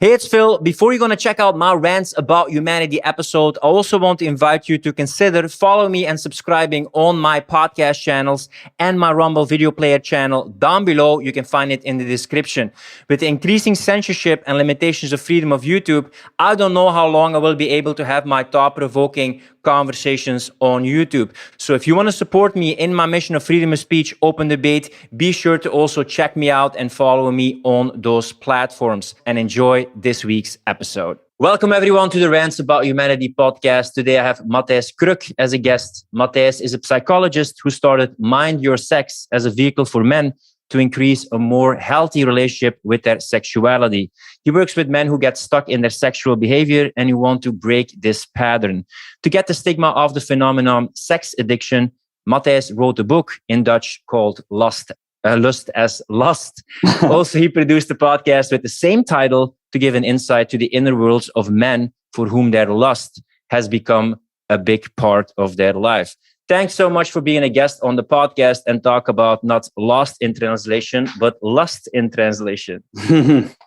Hey, it's Phil. Before you're going to check out my Rants About Humanity episode, I also want to invite you to consider follow me and subscribing on my podcast channels and my Rumble video player channel down below. You can find it in the description. With the increasing censorship and limitations of freedom of YouTube, I don't know how long I will be able to have my thought-provoking conversations on YouTube. So if you want to support me in my mission of freedom of speech, open debate, be sure to also check me out and follow me on those platforms, and enjoy this week's episode. Welcome everyone to the Rants About Humanity podcast. Today I have 𝗦𝗨𝗕𝗃 as a guest. Matthijs is a psychologist who started Mind Your Sex as a vehicle for men to increase a more healthy relationship with their sexuality. He works with men who get stuck in their sexual behavior and who want to break this pattern. To get the stigma of the phenomenon sex addiction, Matthijs wrote a book in Dutch called Lust as Lust. Also, he produced a podcast with the same title to give an insight to the inner worlds of men for whom their lust has become a big part of their life. Thanks so much for being a guest on the podcast and talk about not lost in translation, but lust in translation.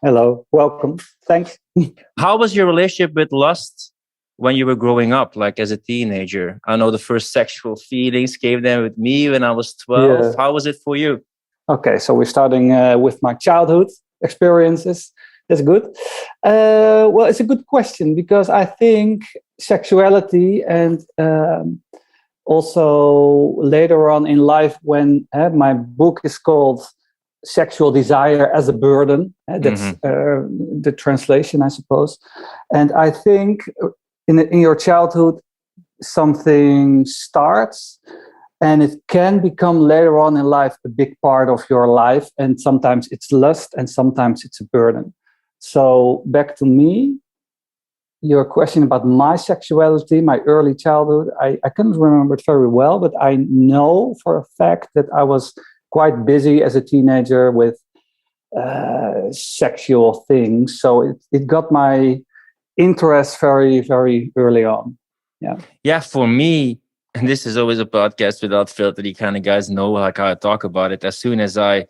Hello, welcome. Thanks. How was your relationship with lust when you were growing up, like as a teenager? I know the first sexual feelings came there with me when I was 12. Yeah. How was it for you? Okay, so we're starting with my childhood experiences. That's good. Well, it's a good question because I think sexuality and also later on in life when my book is called Sexual Desire as a Burden. That's the translation, I suppose. And I think in your childhood, something starts and it can become later on in life a big part of your life. And sometimes it's lust and sometimes it's a burden. So back to me, your question about my sexuality, my early childhood, I can't remember it very well, but I know for a fact that I was quite busy as a teenager with sexual things. So it got my interest very, very early on. Yeah, for me, and this is always a podcast without filter, you kind of guys know like how I talk about it. As soon as I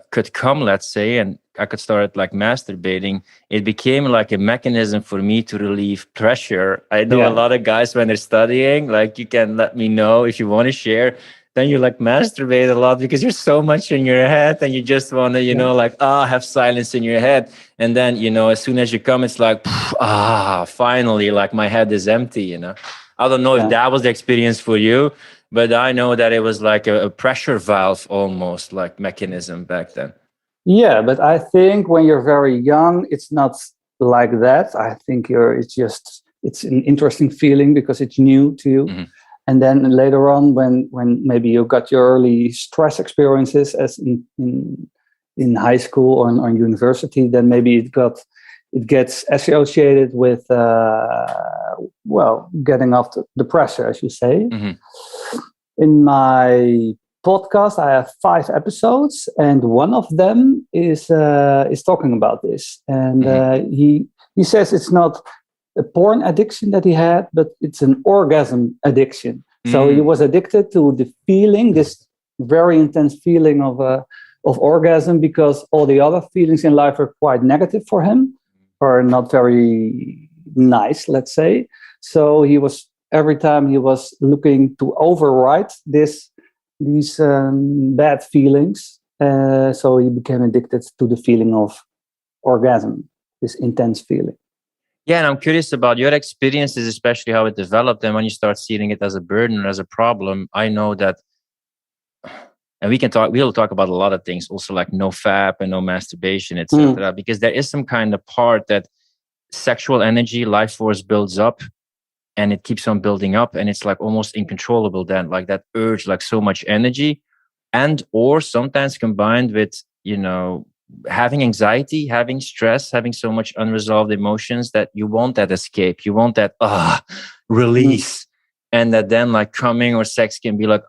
could come, let's say, and I could start like masturbating, it became like a mechanism for me to relieve pressure. I know a lot of guys when they're studying, like you can let me know if you want to share, then you like masturbate a lot because you're so much in your head and you just want to, have silence in your head. And then, as soon as you come, it's like, finally, like my head is empty, I don't know if that was the experience for you, but I know that it was like a pressure valve almost like mechanism back then. Yeah, but I think when you're very young, it's not like that. I think it's an interesting feeling because it's new to you. Mm-hmm. And then later on, when maybe you got your early stress experiences as in high school or on university, then maybe it gets associated with getting off the pressure, as you say. Mm-hmm. In my podcast, I have 5 episodes, and one of them is talking about this. And he says it's not a porn addiction that he had, but it's an orgasm addiction. So he was addicted to the feeling, this very intense feeling of orgasm, because all the other feelings in life are quite negative for him, or not very nice, let's say. So every time he was looking to override these bad feelings. So he became addicted to the feeling of orgasm, this intense feeling. Yeah, and I'm curious about your experiences, especially how it developed, and when you start seeing it as a burden or as a problem. I know that, and we'll talk about a lot of things, also like no FAP and no masturbation, etc. Because there is some kind of part that sexual energy, life force builds up, and it keeps on building up, and it's like almost uncontrollable then, like that urge, like so much energy, and or sometimes combined with, having anxiety, having stress, having so much unresolved emotions that you want that escape, you want that release. And that then like coming or sex can be like,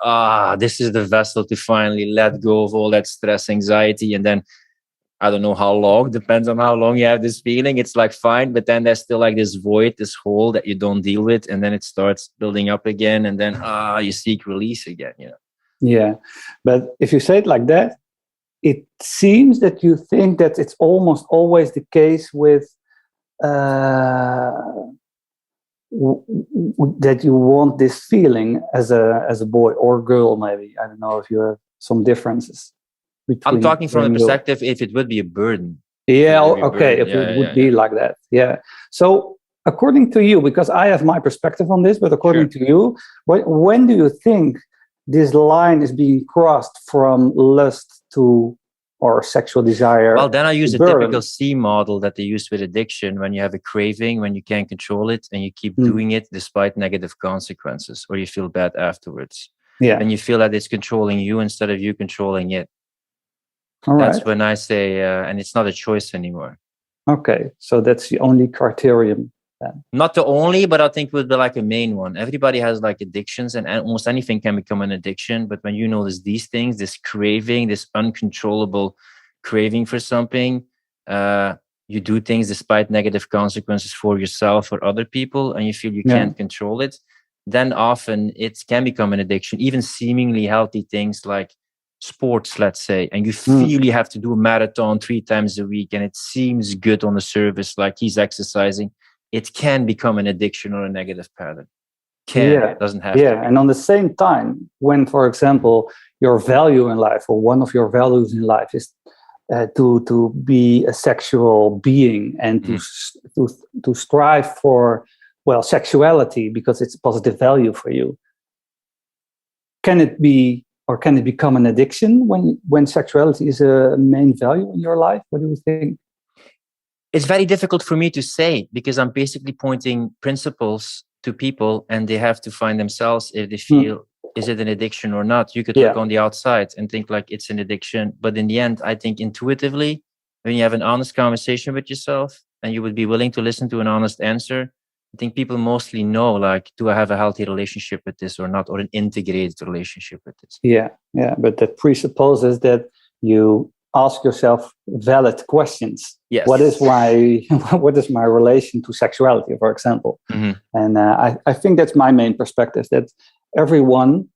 this is the vessel to finally let go of all that stress, anxiety. And then I don't know how long, depends on how long you have this feeling. It's like fine, but then there's still like this void, this hole that you don't deal with. And then it starts building up again. And then you seek release again, Yeah, but if you say it like that, it seems that you think that it's almost always the case with that you want this feeling as a boy or girl, maybe. I don't know if you have some differences between. I'm talking from the perspective if it would be a burden. Yeah, okay, if it would be like that. Yeah. So according to you, because I have my perspective on this, but according to you, when do you think this line is being crossed from lust to or sexual desire? Well, then I use a typical C model that they use with addiction, when you have a craving, when you can't control it and you keep doing it despite negative consequences, or you feel bad afterwards. Yeah. And you feel that it's controlling you instead of you controlling it. All right. That's when I say, and it's not a choice anymore. Okay, so that's the only criterion then. Not the only, but I think it would be like a main one. Everybody has like addictions, and almost anything can become an addiction. But when you notice these things, this craving, this uncontrollable craving for something, you do things despite negative consequences for yourself or other people, and you feel you can't control it, then often it can become an addiction. Even seemingly healthy things like sports, let's say, and you feel you have to do a marathon 3 times a week, and it seems good on the surface, like he's exercising. It can become an addiction or a negative pattern. It doesn't have to. Yeah, and on the same time, when, for example, your value in life or one of your values in life is to be a sexual being and to strive for, well, sexuality because it's a positive value for you, can it be or can it become an addiction when sexuality is a main value in your life? What do you think? It's very difficult for me to say, because I'm basically pointing principles to people and they have to find themselves if they feel, is it an addiction or not? You could look on the outside and think like it's an addiction. But in the end, I think intuitively, when you have an honest conversation with yourself and you would be willing to listen to an honest answer, I think people mostly know, like, do I have a healthy relationship with this or not, or an integrated relationship with this? Yeah, but that presupposes that you ask yourself valid questions. Yes. What is my relation to sexuality, for example? And I think that's my main perspective, that everyone,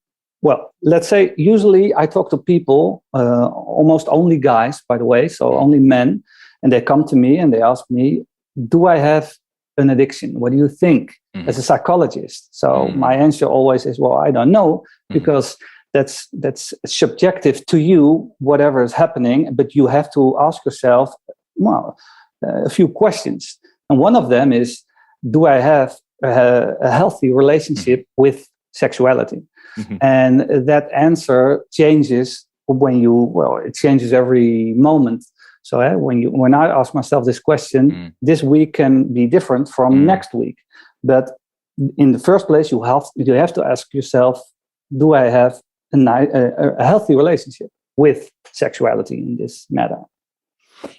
well, let's say usually I talk to people, almost only guys, by the way, so only men, and they come to me and they ask me, do I have an addiction? What do you think as a psychologist? So my answer always is, well, I don't know, because that's subjective to you, whatever is happening, but you have to ask yourself, well, a few questions. And one of them is, do I have a healthy relationship with sexuality? And that answer changes it changes every moment. So when I ask myself this question, this week can be different from next week. But in the first place, you have to ask yourself, do I have a healthy relationship with sexuality in this matter?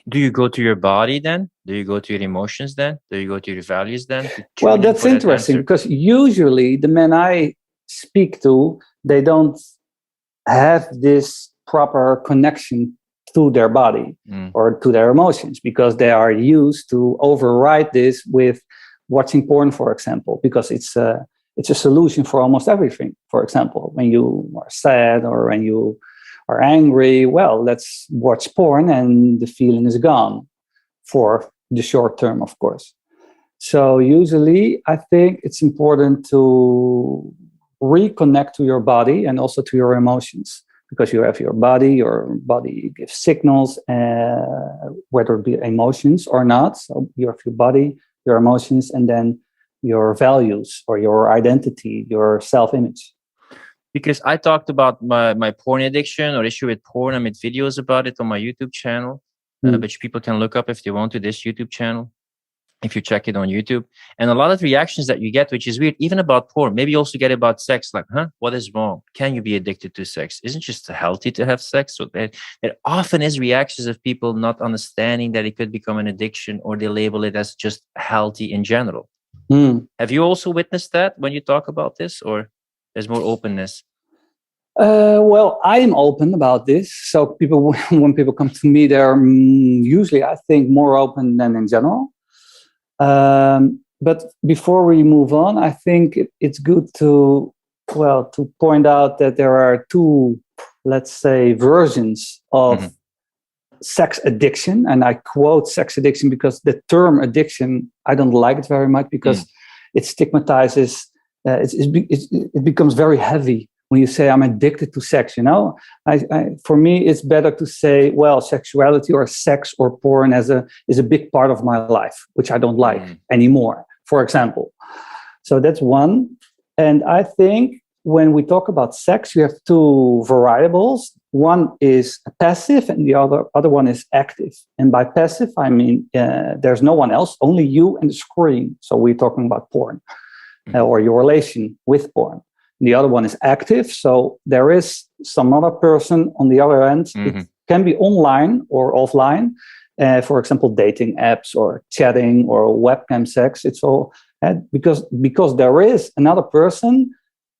Do you go to your body then? Do you go to your emotions then? Do you go to your values then? Well, that's interesting, because usually the men I speak to, they don't have this proper connection to their body or to their emotions, because they are used to override this with watching porn, for example, because it's a solution for almost everything. For example, when you are sad or when you are angry, well, let's watch porn and the feeling is gone for the short term, of course. So usually I think it's important to reconnect to your body and also to your emotions, because you have your body gives signals, whether it be emotions or not. So you have your body, your emotions, and then your values or your identity, your self-image. Because I talked about my porn addiction or issue with porn. I made videos about it on my YouTube channel, which people can look up if they want to, this YouTube channel, if you check it on YouTube. And a lot of reactions that you get, which is weird, even about porn, maybe you also get about sex, like, what is wrong? Can you be addicted to sex? Isn't it just healthy to have sex? So there often is reactions of people not understanding that it could become an addiction, or they label it as just healthy in general. Have you also witnessed that when you talk about this, or there's more openness? Well, I am open about this. So when people come to me, they're usually, I think, more open than in general. But before we move on, I think it's good to point out that there are two, let's say, versions of sex addiction, and I quote sex addiction because the term addiction, I don't like it very much because it stigmatizes, it becomes very heavy when you say I'm addicted to sex, you know. For me, it's better to say, well, sexuality or sex or porn is a big part of my life, which I don't like anymore, for example. So that's one. And I think when we talk about sex, you have two variables. One is passive and the other one is active. And by passive, I mean there's no one else, only you and the screen. So we're talking about porn or your relation with porn. The other one is active. So there is some other person on the other end. It can be online or offline. For example, dating apps or chatting or webcam sex. It's all because there is another person.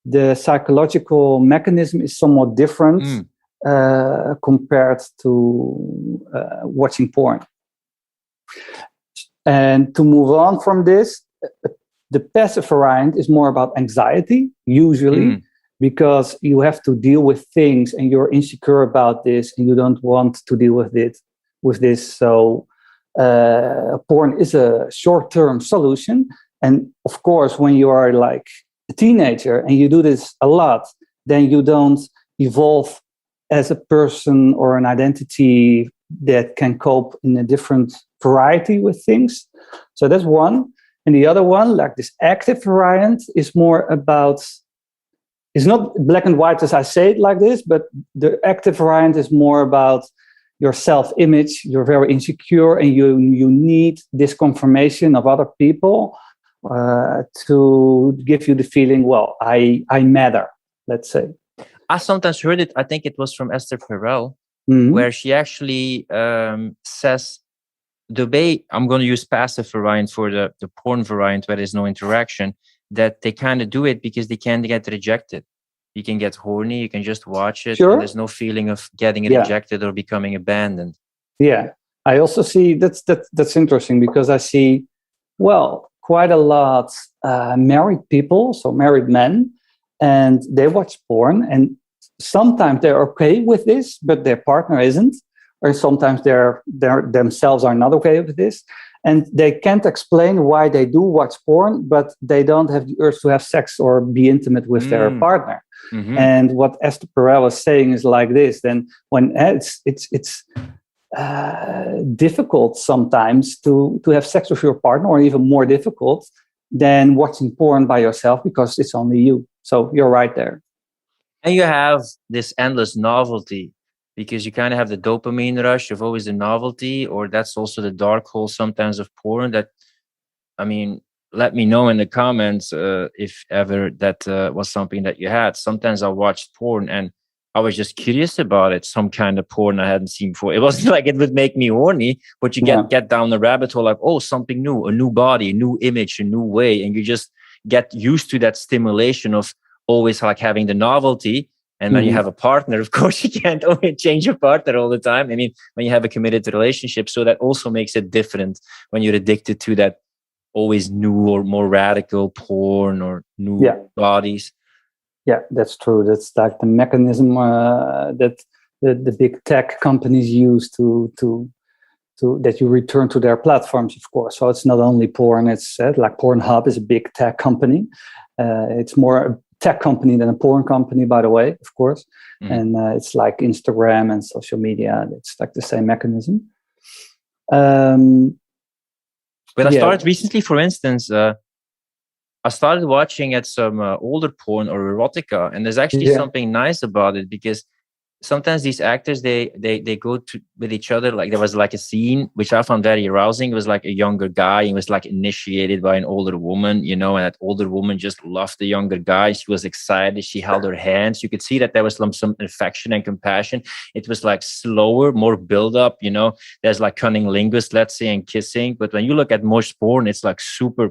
The psychological mechanism is somewhat different compared to watching porn. And to move on from this, the passive variant is more about anxiety, usually, because you have to deal with things and you're insecure about this and you don't want to deal with this. So porn is a short-term solution. And of course, when you are like a teenager and you do this a lot, then you don't evolve as a person or an identity that can cope in a different variety with things. So that's one. And the other one, like this active variant, is more about, it's not black and white as I say it like this, but the active variant is more about your self-image. You're very insecure and you need this confirmation of other people to give you the feeling, well, I matter, let's say. I sometimes heard it, I think it was from 𝗦𝗏 where she actually says, the way I'm going to use passive variant for the porn variant where there's no interaction, that they kind of do it because they can't get rejected. You can get horny, you can just watch it, and there's no feeling of getting rejected or becoming abandoned. Yeah, I also see that's interesting because I see, well, quite a lot married people, so married men, and they watch porn, and sometimes they're okay with this, but their partner isn't. Or sometimes they're themselves are not okay with this, and they can't explain why they do watch porn, but they don't have the urge to have sex or be intimate with their partner. And what 𝗦𝗏 was saying is like this: then when it's difficult sometimes to have sex with your partner, or even more difficult than watching porn by yourself because it's only you. So you're right there. And you have this endless novelty. Because you kind of have the dopamine rush of always the novelty, or that's also the dark hole sometimes of porn. That, I mean, let me know in the comments if ever that was something that you had. Sometimes I watched porn and I was just curious about it, some kind of porn I hadn't seen before. It wasn't like it would make me horny, but you get down the rabbit hole like, oh, something new, a new body, a new image, a new way. And you just get used to that stimulation of always like having the novelty. And when you have a partner, of course, you can't only change your partner all the time. I mean, when you have a committed relationship, so that also makes it different when you're addicted to that always new or more radical porn or new bodies. Yeah, that's true. That's like the mechanism that the big tech companies use to that you return to their platforms, of course. So it's not only porn. It's like Pornhub is a big tech company. It's more tech company than a porn company, by the way, of course. And it's like Instagram and social media. It's like the same mechanism. But I started recently, for instance, I started watching at some older porn or erotica, and there's actually something nice about it because sometimes these actors, they go with each other. Like there was like a scene which I found very arousing. It was like a younger guy. He was like initiated by an older woman, you know, and that older woman just loved the younger guy. She was excited. She held her hands. You could see that there was some affection and compassion. It was like slower, more build up, you know. There's like cunnilingus, let's say, and kissing. But when you look at most porn, it's like super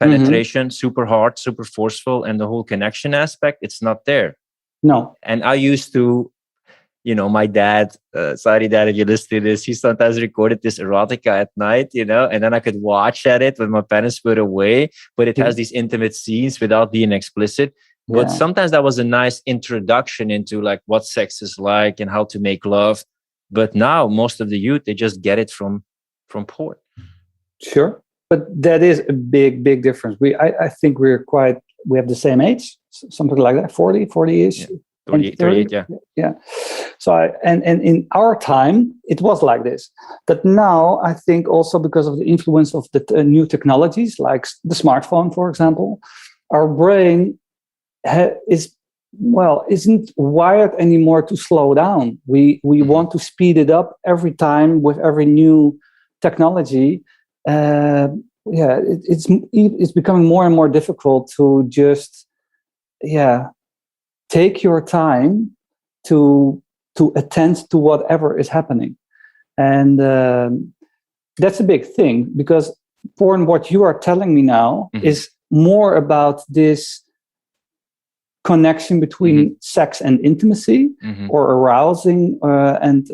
penetration, super hard, super forceful. And the whole connection aspect, it's not there. No. And I used to, you know, my dad, sorry dad, if you listen to this, he sometimes recorded this erotica at night, you know, and then I could watch at it when my parents were away, but it has these intimate scenes without being explicit. But sometimes that was a nice introduction into like what sex is like and how to make love. But now most of the youth, they just get it from porn. Sure. But that is a big difference. I think we have the same age, something like that, 40-ish. Yeah. 38, yeah. Yeah. So and in our time, it was like this. But now I think also because of the influence of the new technologies, like the smartphone, for example, our brain isn't wired anymore to slow down. We want to speed it up every time with every new technology. It's becoming more and more difficult to just take your time to attend to whatever is happening. And that's a big thing, because porn, what you are telling me now, is more about this connection between sex and intimacy, or arousing and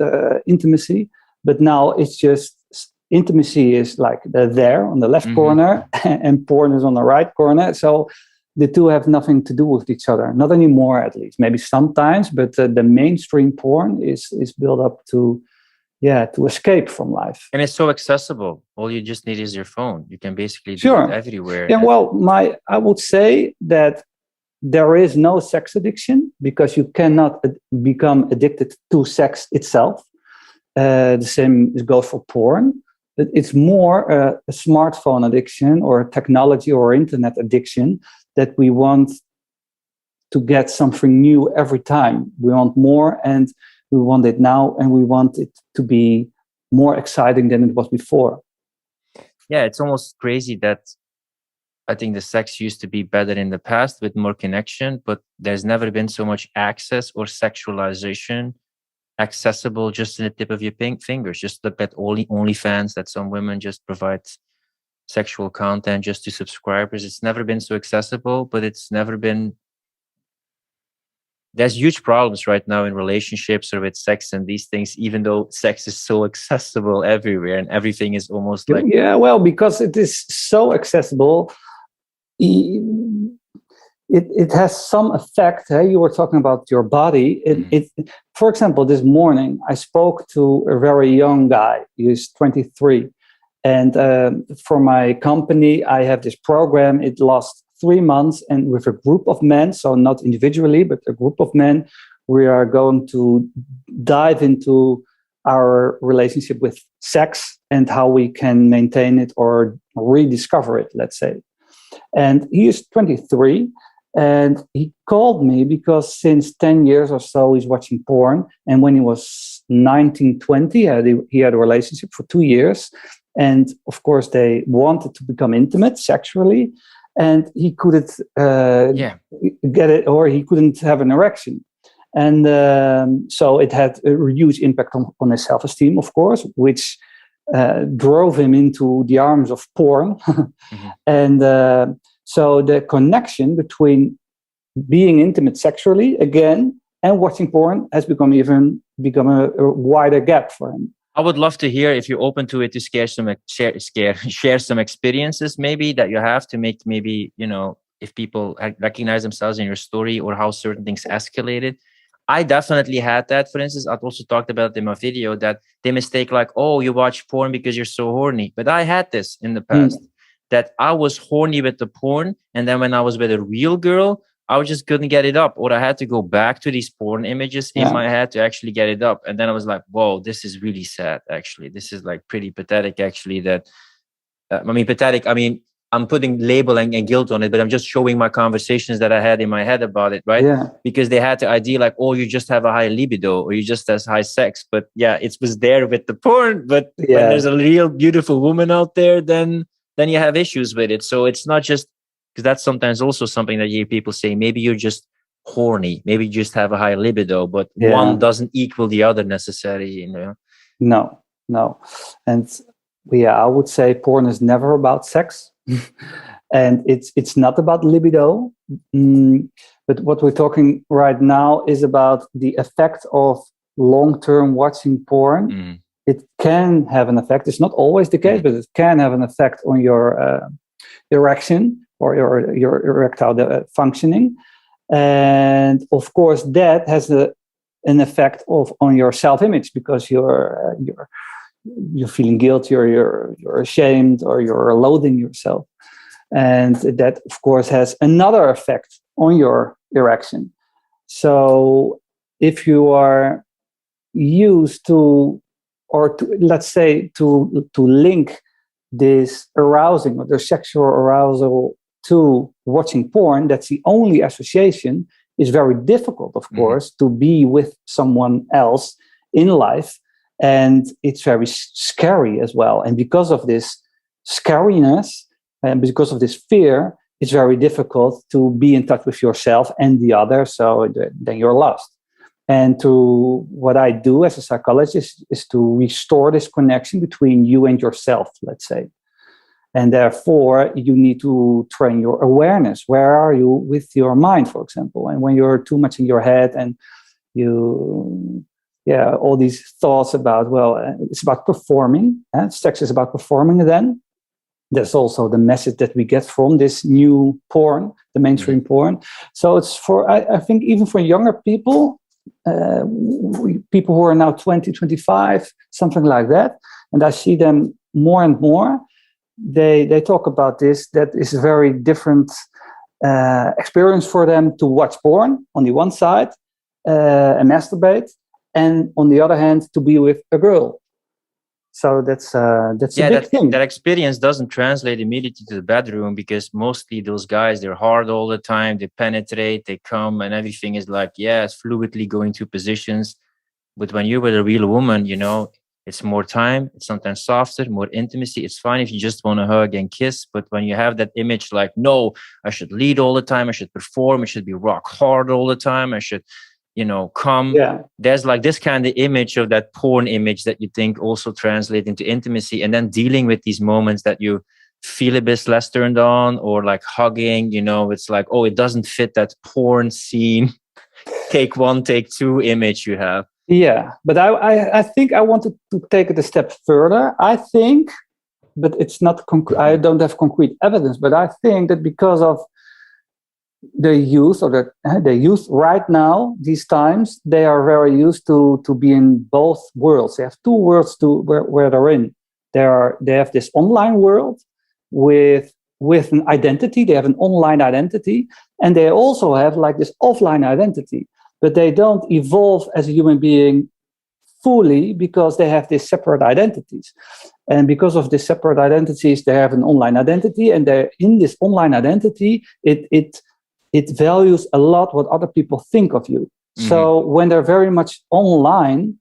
intimacy. But now it's just intimacy is like there on the left corner and porn is on the right corner. So the two have nothing to do with each other. Not anymore, at least. Maybe sometimes, but the mainstream porn is built up to escape from life. And it's so accessible. All you just need is your phone. You can basically do it everywhere. Yeah, well, I would say that there is no sex addiction, because you cannot become addicted to sex itself. The same goes for porn. But it's more a smartphone addiction or a technology or internet addiction, that we want to get something new every time. We want more, and we want it now, and we want it to be more exciting than it was before. Yeah, it's almost crazy that I think the sex used to be better in the past with more connection, but there's never been so much access or sexualization accessible just in the tip of your fingers. Just look at OnlyFans, that some women just provide sexual content just to subscribers. It's never been so accessible, but it's never been... There's huge problems right now in relationships or with sex and these things, even though sex is so accessible everywhere and everything is almost like... Yeah, well, because it is so accessible, it has some effect. Hey? You were talking about your body. For example, this morning, I spoke to a very young guy. He's 23. And for my company, I have this program. It lasts 3 months, and with a group of men, so not individually, but a group of men, we are going to dive into our relationship with sex and how we can maintain it or rediscover it, let's say. And he is 23, and he called me because since 10 years or so, he's watching porn. And when he was 19, 20, he had a relationship for 2 years. And of course, they wanted to become intimate sexually, and he couldn't get it, or he couldn't have an erection. And so it had a huge impact on his self-esteem, of course, which drove him into the arms of porn. And so the connection between being intimate sexually again and watching porn has become a wider gap for him. I would love to hear, if you're open to it, to share some experiences maybe that you have to make, maybe, if people recognize themselves in your story or how certain things escalated. I definitely had that. For instance, I've also talked about in my video that they mistake like, oh, you watch porn because you're so horny. But I had this in the past, that I was horny with the porn. And then when I was with a real girl, I just couldn't get it up, or I had to go back to these porn images in my head to actually get it up. And then I was like, whoa, this is really sad, actually. This is like pretty pathetic, actually, that, pathetic, I'm putting label and guilt on it, but I'm just showing my conversations that I had in my head about it, right? Yeah. Because they had the idea like, oh, you just have a high libido, or you just has high sex. But yeah, it was there with the porn. But when there's a real beautiful woman out there, then you have issues with it. So it's not just... Because that's sometimes also something that you hear people say, maybe you're just horny, maybe you just have a high libido, but one doesn't equal the other necessarily, No. And I would say porn is never about sex. And it's not about libido. But what we're talking right now is about the effect of long-term watching porn. It can have an effect. It's not always the case, but it can have an effect on your erection or your erectile functioning. And of course, that has a an effect on your self-image, because you're feeling guilty, or you're ashamed, or you're loathing yourself. And that, of course, has another effect on your erection. So if you are used to, or to, let's say, to link this arousing or the sexual arousal to watching porn, that's the only association. It's very difficult, of course, to be with someone else in life. And it's very scary as well. And because of this scariness, and because of this fear, it's very difficult to be in touch with yourself and the other. So then you're lost. And what I do as a psychologist is to restore this connection between you and yourself, let's say. And therefore, you need to train your awareness. Where are you with your mind, for example? And when you're too much in your head and all these thoughts about, it's about performing. Sex is about performing then. There's also the message that we get from this new porn, the mainstream porn. So it's I think even for younger people, people who are now 20, 25, something like that. And I see them more and more. They talk about this, that is a very different experience for them to watch porn on the one side and masturbate, and on the other hand, to be with a girl. So that's a big thing. That experience doesn't translate immediately to the bedroom, because mostly those guys, they're hard all the time. They penetrate, they come, and everything is like, it's fluidly going through positions. But when you're with a real woman, it's more time. It's sometimes softer, more intimacy. It's fine if you just want to hug and kiss. But when you have that image like, no, I should lead all the time. I should perform. I should be rock hard all the time. I should come. There's like this kind of image of that porn image that you think also translate into intimacy, and then dealing with these moments that you feel a bit less turned on, or like hugging, it's like, oh, it doesn't fit that porn scene, take one, take two image you have. Yeah, but I think I wanted to take it a step further. I think, but it's not I don't have concrete evidence, but I think that because of the youth, or the youth right now, these times, they are very used to be in both worlds. They have two worlds where they're in. They have this online world with an identity. They have an online identity, and they also have like this offline identity. But they don't evolve as a human being fully, because they have these separate identities. And because of these separate identities, they have an online identity, and they're in this online identity, it values a lot what other people think of you. So when they're very much online,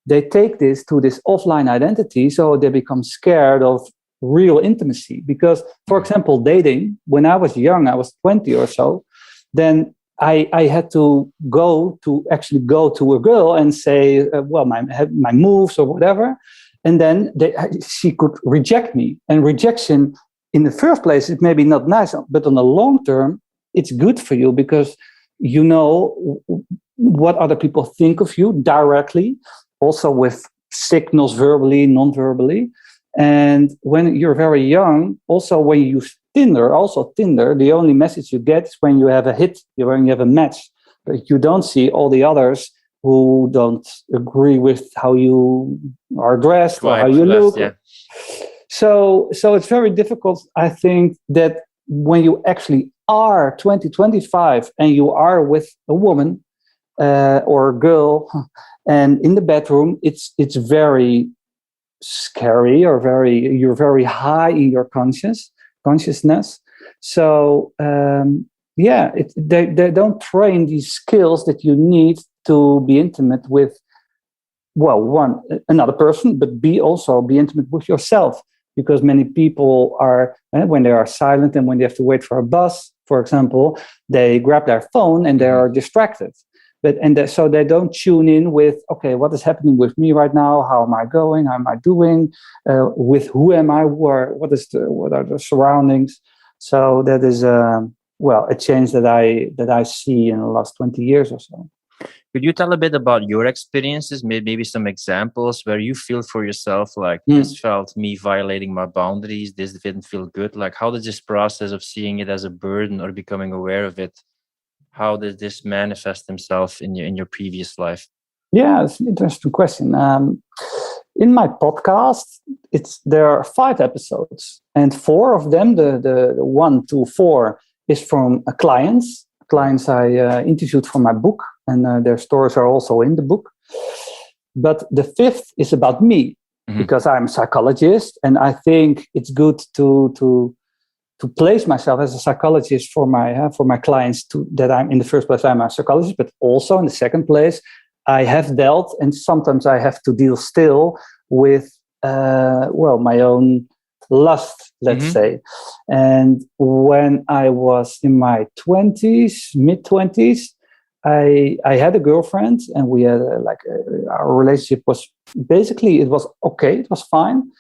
they take this to this offline identity, so they become scared of real intimacy. Because, for example, dating, when I was young, I was 20 or so, then I had to go to a girl and say, my moves or whatever. And then she could reject me. And rejection, in the first place, is maybe not nice, but on the long term, it's good for you, because you know what other people think of you directly, also with signals, verbally, non-verbally. And when you're very young, also when you use Tinder, the only message you get is when you have a hit, when you have a match. But you don't see all the others who don't agree with how you are dressed or how you look. Yeah. So it's very difficult, I think, that when you actually are 20, 25 and you are with a woman or a girl, and in the bedroom, it's very scary, or you're very high in your consciousness. So they don't train these skills that you need to be intimate with, another person, but also be intimate with yourself. Because many people are, when they are silent and when they have to wait for a bus, for example, they grab their phone and they are distracted. So they don't tune in with, okay, what is happening with me right now? How am I going? How am I doing? With who am I? What are the surroundings? So that is a change that I see in the last 20 years or so. Could you tell a bit about your experiences, maybe some examples where you feel for yourself, like this felt me violating my boundaries, this didn't feel good? Like, how does this process of seeing it as a burden or becoming aware of it, how does this manifest himself in your previous life? Yeah, it's an interesting question. In my podcast, there are 5 episodes, and 4 of them, the 1 to 4, is from clients I interviewed for my book, and their stories are also in the book. But the 5th is about me, because I'm a psychologist, and I think it's good to place myself as a psychologist for my clients. That I'm in the first place, I'm a psychologist, but also in the second place, I have dealt, and sometimes I have to deal still with, my own lust, let's say. And when I was in my 20s, mid-20s, I had a girlfriend, and we had our relationship was basically, it was okay, it was fine.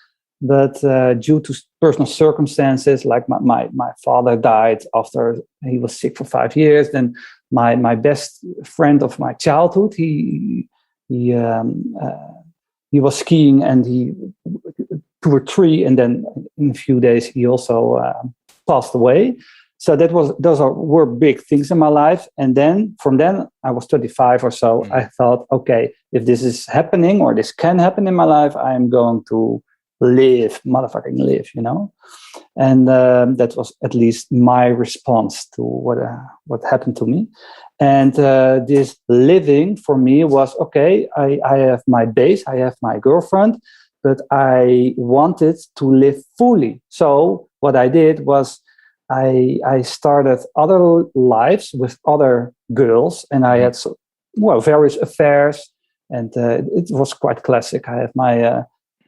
But due to personal circumstances, like my father died after he was sick for 5 years, then my best friend of my childhood, he was skiing, and he to a tree, and then in a few days he also passed away. So those were big things in my life. And then from then, I was 25 or so. I thought, okay, if this is happening, or this can happen in my life, I am going to motherfucking live, And that was at least my response to what happened to me. And this living for me was, okay, I have my base, I have my girlfriend, but I wanted to live fully. So what I did was I started other lives with other girls, and I had various affairs, and it was quite classic. I had my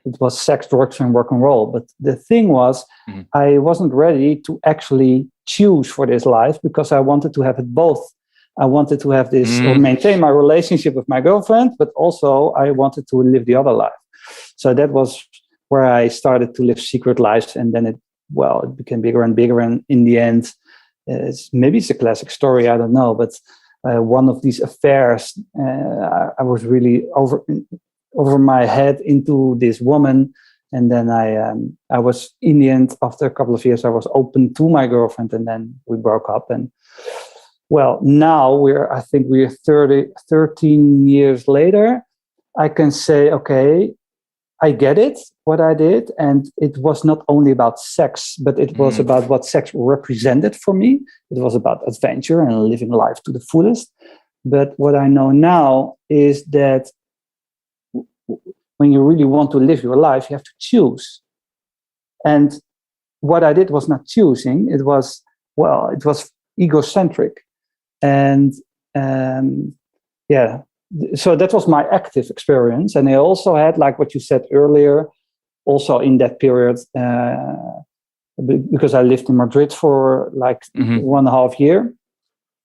it was sex, drugs, and rock and roll. But the thing was, I wasn't ready to actually choose for this life, because I wanted to have it both. I wanted to have this, or maintain my relationship with my girlfriend, but also I wanted to live the other life. So that was where I started to live secret lives, and then it became bigger and bigger. And in the end, maybe it's a classic story, I don't know. But one of these affairs, I was really over my head into this woman. And then I was, in the end, after a couple of years, I was open to my girlfriend, and then we broke up. And now we're 13 years later, I can say, okay, I get it, what I did. And it was not only about sex, but it was about what sex represented for me. It was about adventure and living life to the fullest. But what I know now is that when you really want to live your life, you have to choose. And what I did was not choosing. It was egocentric. And so that was my active experience. And I also had, like what you said earlier, also in that period, because I lived in Madrid for 1.5 years.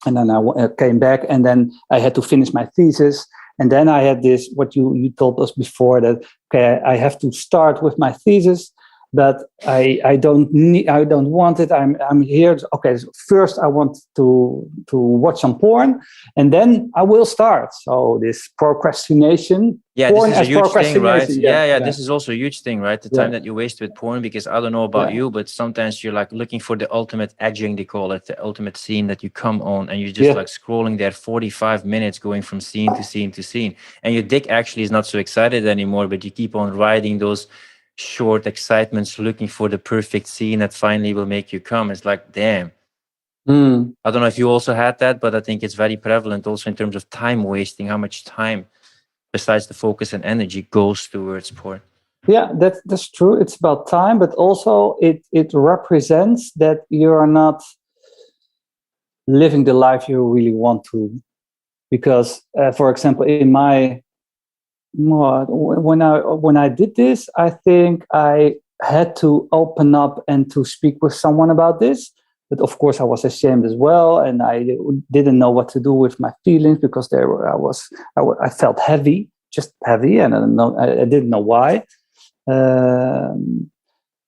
And then I came back, and then I had to finish my thesis. And then I had this, what you told us before, that, okay, I have to start with my thesis, but I don't want it. I'm here. Okay, so first I want to watch some porn, and then I will start. So this procrastination. Yeah, this is a huge thing, right? Yeah. This is also a huge thing, right? The time that you waste with porn, because I don't know about you, but sometimes you're like looking for the ultimate edging, they call it, the ultimate scene that you come on, and you're just like scrolling there 45 minutes, going from scene to scene to scene. And your dick actually is not so excited anymore, but you keep on riding those short excitements, looking for the perfect scene that finally will make you come. It's like, damn. I don't know if you also had that, but I think it's very prevalent also in terms of time wasting, how much time besides the focus and energy goes towards porn. Yeah, that's true. It's about time, but also it represents that you are not living the life you really want to. Because, for example, in my when I did this, I think I had to open up and to speak with someone about this. But of course, I was ashamed as well, and I didn't know what to do with my feelings, because I felt heavy, just heavy, and I didn't know why.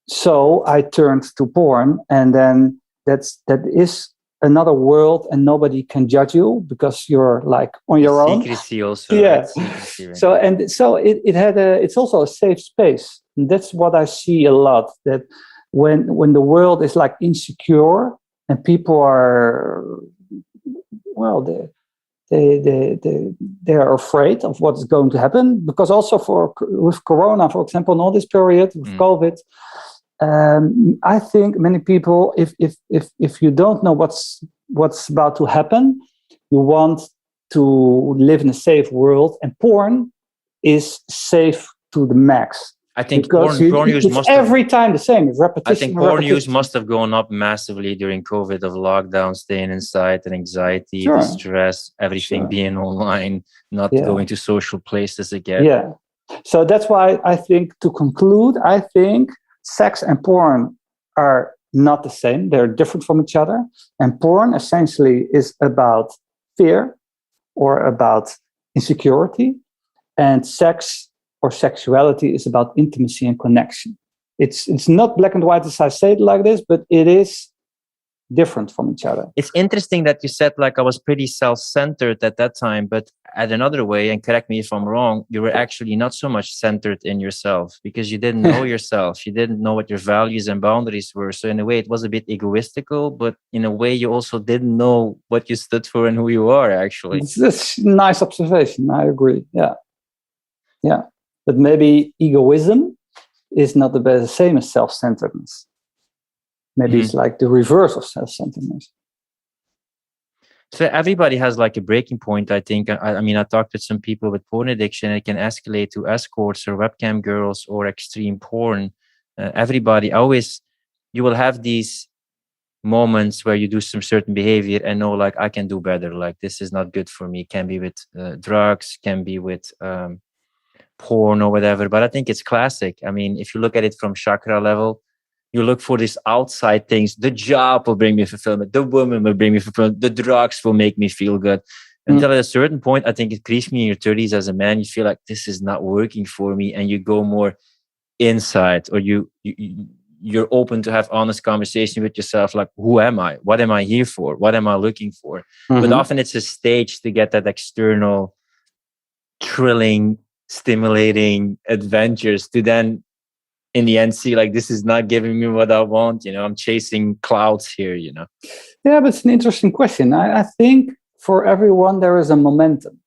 So I turned to porn, and then that is another world, and nobody can judge you because you're like on your own. Secrecy also. Yeah. Right? Secrecy, right? So it's also a safe space. And that's what I see a lot, that when the world is like insecure and people are, they are afraid of what is going to happen, because also with Corona, for example, in all this period with COVID, I think many people, if you don't know what's about to happen, you want to live in a safe world, and porn is safe to the max. I think because porn use it's every time the same. It's repetition. I think porn use must have gone up massively during COVID, of lockdown, staying inside, and anxiety, the stress, everything being online, not going to social places again. Yeah. So that's why I think, to conclude, I think sex and porn are not the same. They're different from each other. And porn essentially is about fear or about insecurity. And sex or sexuality is about intimacy and connection. It's not black and white as I say it like this, but it is different from each other. It's interesting that you said, like, I was pretty self-centered at that time, but at another way, and correct me if I'm wrong, you were actually not so much centered in yourself, because you didn't know yourself. You didn't know what your values and boundaries were. So in a way, it was a bit egoistical, but in a way, you also didn't know what you stood for and who you are, actually. It's a nice observation. I agree. Yeah. Yeah. But maybe egoism is not the same as self-centeredness. Maybe it's like the reverse of self-centeredness. So everybody has like a breaking point, I think. I mean, I talked with some people with porn addiction. It can escalate to escorts or webcam girls or extreme porn. Everybody always, you will have these moments where you do some certain behavior and know, like, I can do better. Like, this is not good for me. Can be with drugs, can be with porn or whatever. But I think it's classic. I mean, if you look at it from chakra level, you look for these outside things. The job will bring me fulfillment. The woman will bring me fulfillment. The drugs will make me feel good. Until at a certain point, I think it creeps me in your 30s as a man, you feel like this is not working for me, and you go more inside, or you're open to have honest conversation with yourself, like, who am I? What am I here for? What am I looking for? But often it's a stage to get that external, thrilling, stimulating adventures to then in the end see, like, this is not giving me what I want, I'm chasing clouds here, Yeah, but it's an interesting question. I think for everyone there is a momentum,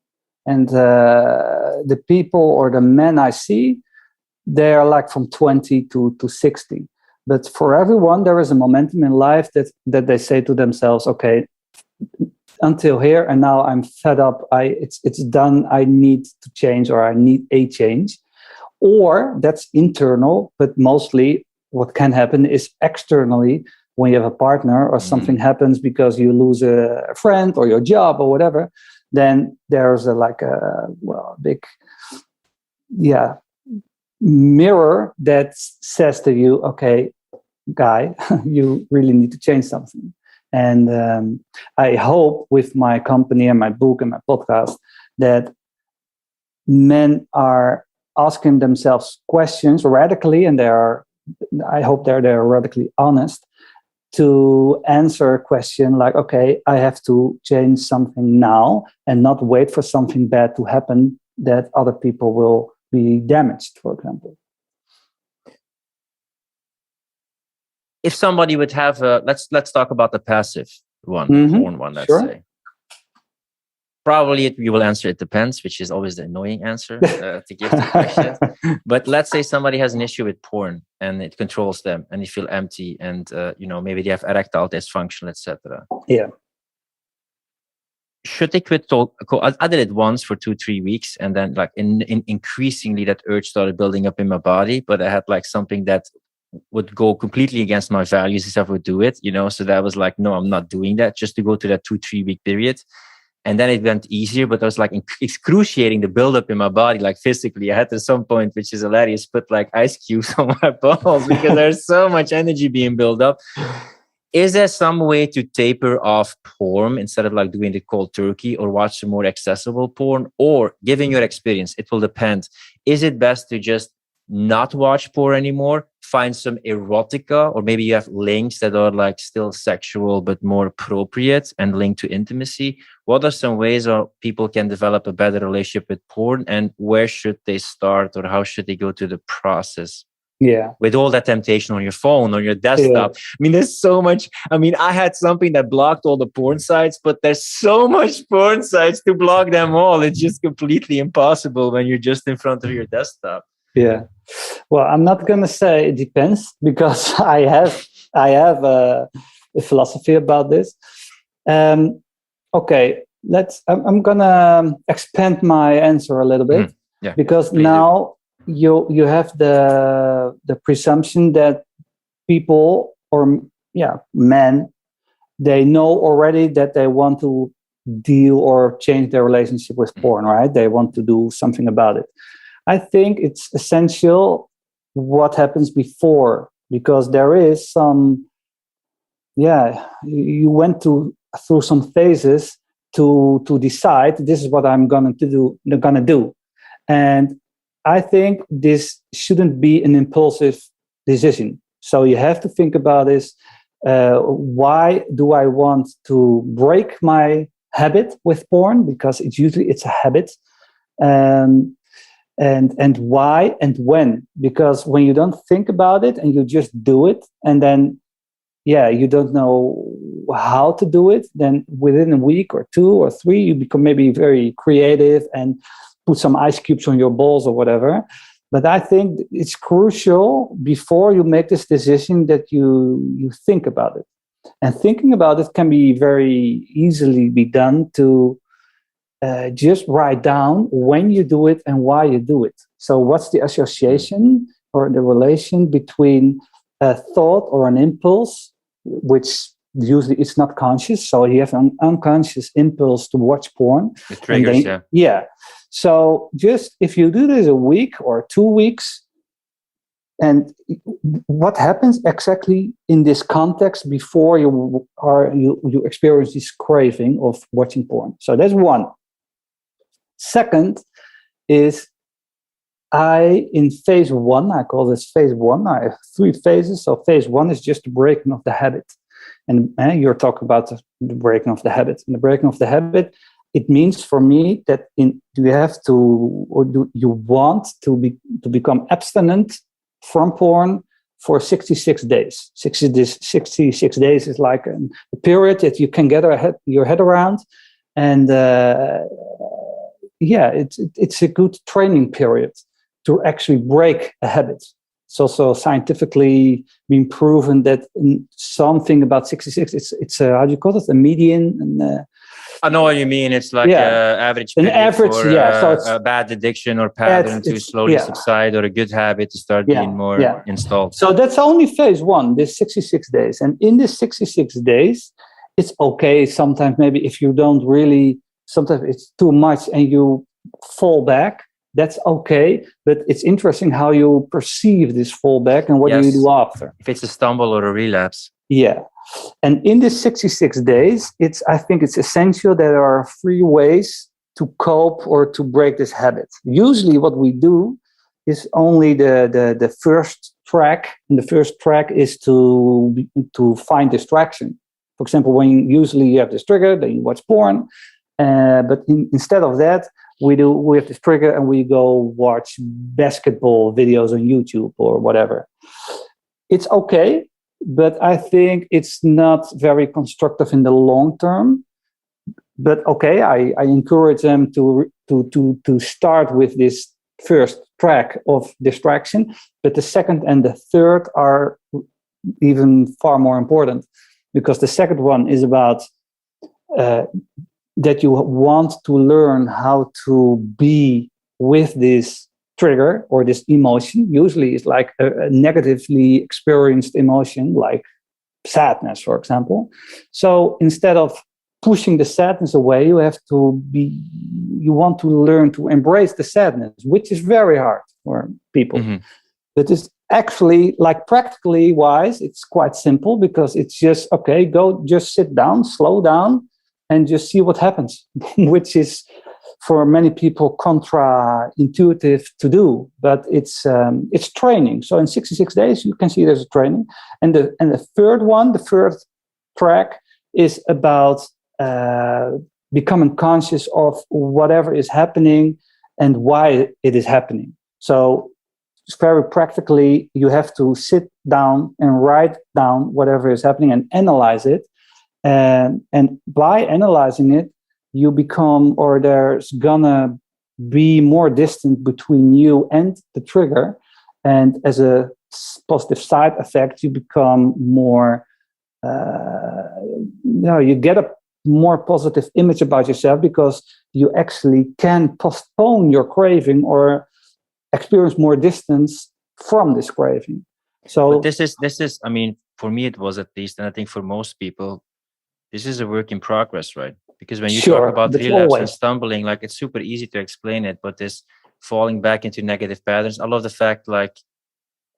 and the people or the men I see, they are like from 20 to 60. But for everyone there is a momentum in life that they say to themselves, okay, until here, and now I'm fed up, it's done, I need to change, or I need a change. Or that's internal, but mostly what can happen is externally, when you have a partner or something happens because you lose a friend or your job or whatever, then there's a big mirror that says to you, okay, guy, you really need to change something. And I hope with my company and my book and my podcast that men are asking themselves questions radically, and I hope they're radically honest to answer a question like, okay, I have to change something now, and not wait for something bad to happen that other people will be damaged, for example. If somebody would have let's talk about the passive one, porn one, let's say. Probably you will answer it depends, which is always the annoying answer to give to questions. But let's say somebody has an issue with porn and it controls them, and they feel empty, and maybe they have erectile dysfunction, etc. Yeah. Should they quit? I did it once for 2-3 weeks, and then like increasingly that urge started building up in my body. But I had like something that would go completely against my values if I would do it, So that was like, no, I'm not doing that. Just to go to that 2-3 week period. And then it went easier, but I was like excruciating the buildup in my body, like physically. I had to some point, which is hilarious, put like ice cubes on my balls because there's so much energy being built up. Is there some way to taper off porn instead of like doing the cold turkey, or watch some more accessible porn? Or, given your experience, it will depend. Is it best to just not watch porn anymore, find some erotica, or maybe you have links that are like still sexual but more appropriate and linked to intimacy? What are some ways people can develop a better relationship with porn, and where should they start, or how should they go to the process? Yeah. With all that temptation on your phone, on your desktop. Yeah. I mean, there's so much. I mean, I had something that blocked all the porn sites, but there's so much porn sites to block them all. It's just completely impossible when you're just in front of your desktop. Yeah. Well, I'm not going to say it depends, because I have a philosophy about this. Okay, I'm going to expand my answer a little bit, yeah, because now you have the presumption that people, or men, they know already that they want to deal or change their relationship with porn, right? They want to do something about it. I think it's essential what happens before, because there is some, you went through some phases to decide this is what I'm gonna do. And I think this shouldn't be an impulsive decision. So you have to think about this. Why do I want to break my habit with porn? Because it's a habit. And why and when? Because when you don't think about it and you just do it, and then you don't know how to do it, then within a week or 2 or 3 you become maybe very creative and put some ice cubes on your balls or whatever. But I think it's crucial before you make this decision that you think about it. And thinking about it can be very easily be done to just write down when you do it and why you do it. So what's the association or the relation between a thought or an impulse, which usually it's not conscious. So you have an unconscious impulse to watch porn. It triggers, yeah. So just if you do this a week or 2 weeks, and what happens exactly in this context before you experience this craving of watching porn. So that's one. Second is in phase 1, I call this phase 1. I have 3 phases. So phase 1 is just the breaking of the habit. And you're talking about the breaking of the habit. And the breaking of the habit, it means for me that do you want to become abstinent from porn for 66 days. 66 days is like a period that you can get your head around. And it's a good training period to actually break a habit. It's also scientifically been proven that something about 66, it's how do you call it? A median. And, I know what you mean. It's like average an average, for so it's a bad addiction or pattern to slowly subside, or a good habit to start being more installed. So that's only phase 1, this 66 days. And in this 66 days, it's okay. Sometimes maybe if you don't really, sometimes it's too much and you fall back, that's okay. But it's interesting how you perceive this fallback and what do you do after. If it's a stumble or a relapse. Yeah. And in this 66 days, I think it's essential that there are 3 ways to cope or to break this habit. Usually what we do is only the first track. And the first track is to find distraction. For example, when usually you have this trigger, then you watch porn. But instead of that, we have this trigger and we go watch basketball videos on YouTube or whatever. It's okay, but I think it's not very constructive in the long term. But okay, I encourage them to start with this first track of distraction, but the second and the third are even far more important, because the second one is about that you want to learn how to be with this trigger or this emotion. Usually it's like a negatively experienced emotion, like sadness, for example. So instead of pushing the sadness away, you want to learn to embrace the sadness, which is very hard for people. Mm-hmm. But it's actually, like, practically wise, it's quite simple, because it's just, okay, just sit down, slow down, and just see what happens, which is for many people contra-intuitive to do, but it's training. So in 66 days, you can see there's a training. And the third track is about becoming conscious of whatever is happening and why it is happening. So very practically, you have to sit down and write down whatever is happening and analyze it. And by analyzing it, you become, or there's gonna be more distance between you and the trigger. And as a positive side effect, you become more, you get a more positive image about yourself, because you actually can postpone your craving or experience more distance from this craving. So but this is, I mean, for me it was, at least, and I think for most people, this is a work in progress, right? Because when you talk about relapse and stumbling, like, it's super easy to explain it, but this falling back into negative patterns, I love the fact, like,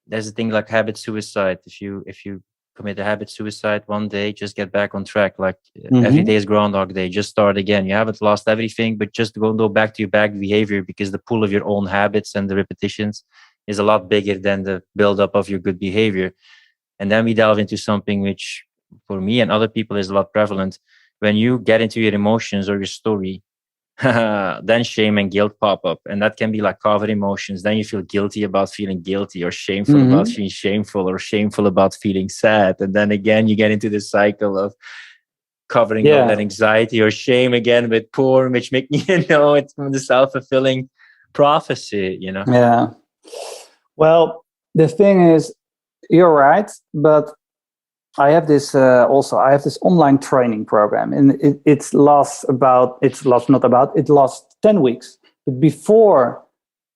there's a thing like habit suicide. If you commit a habit suicide one day, just get back on track. Like, every day is Groundhog Day. Just start again. You haven't lost everything, but just go back to your bad behavior, because the pool of your own habits and the repetitions is a lot bigger than the buildup of your good behavior. And then we delve into something which, for me and other people, is a lot prevalent. When you get into your emotions or your story, then shame and guilt pop up, and that can be like covered emotions. Then you feel guilty about feeling guilty, or shameful about feeling shameful, or shameful about feeling sad, and then again you get into the cycle of covering up that anxiety or shame again with porn, which make me, it's the self-fulfilling prophecy, Yeah. Well, the thing is, you're right, but I have this I have this online training program, and it lasts 10 weeks. But before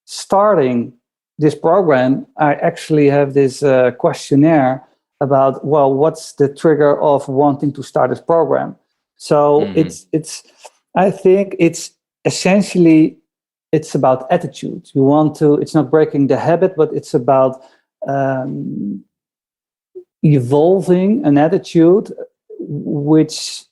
starting this program, I actually have this questionnaire about, what's the trigger of wanting to start this program? So I think it's essentially, it's about attitude. It's not breaking the habit, but it's about evolving an attitude which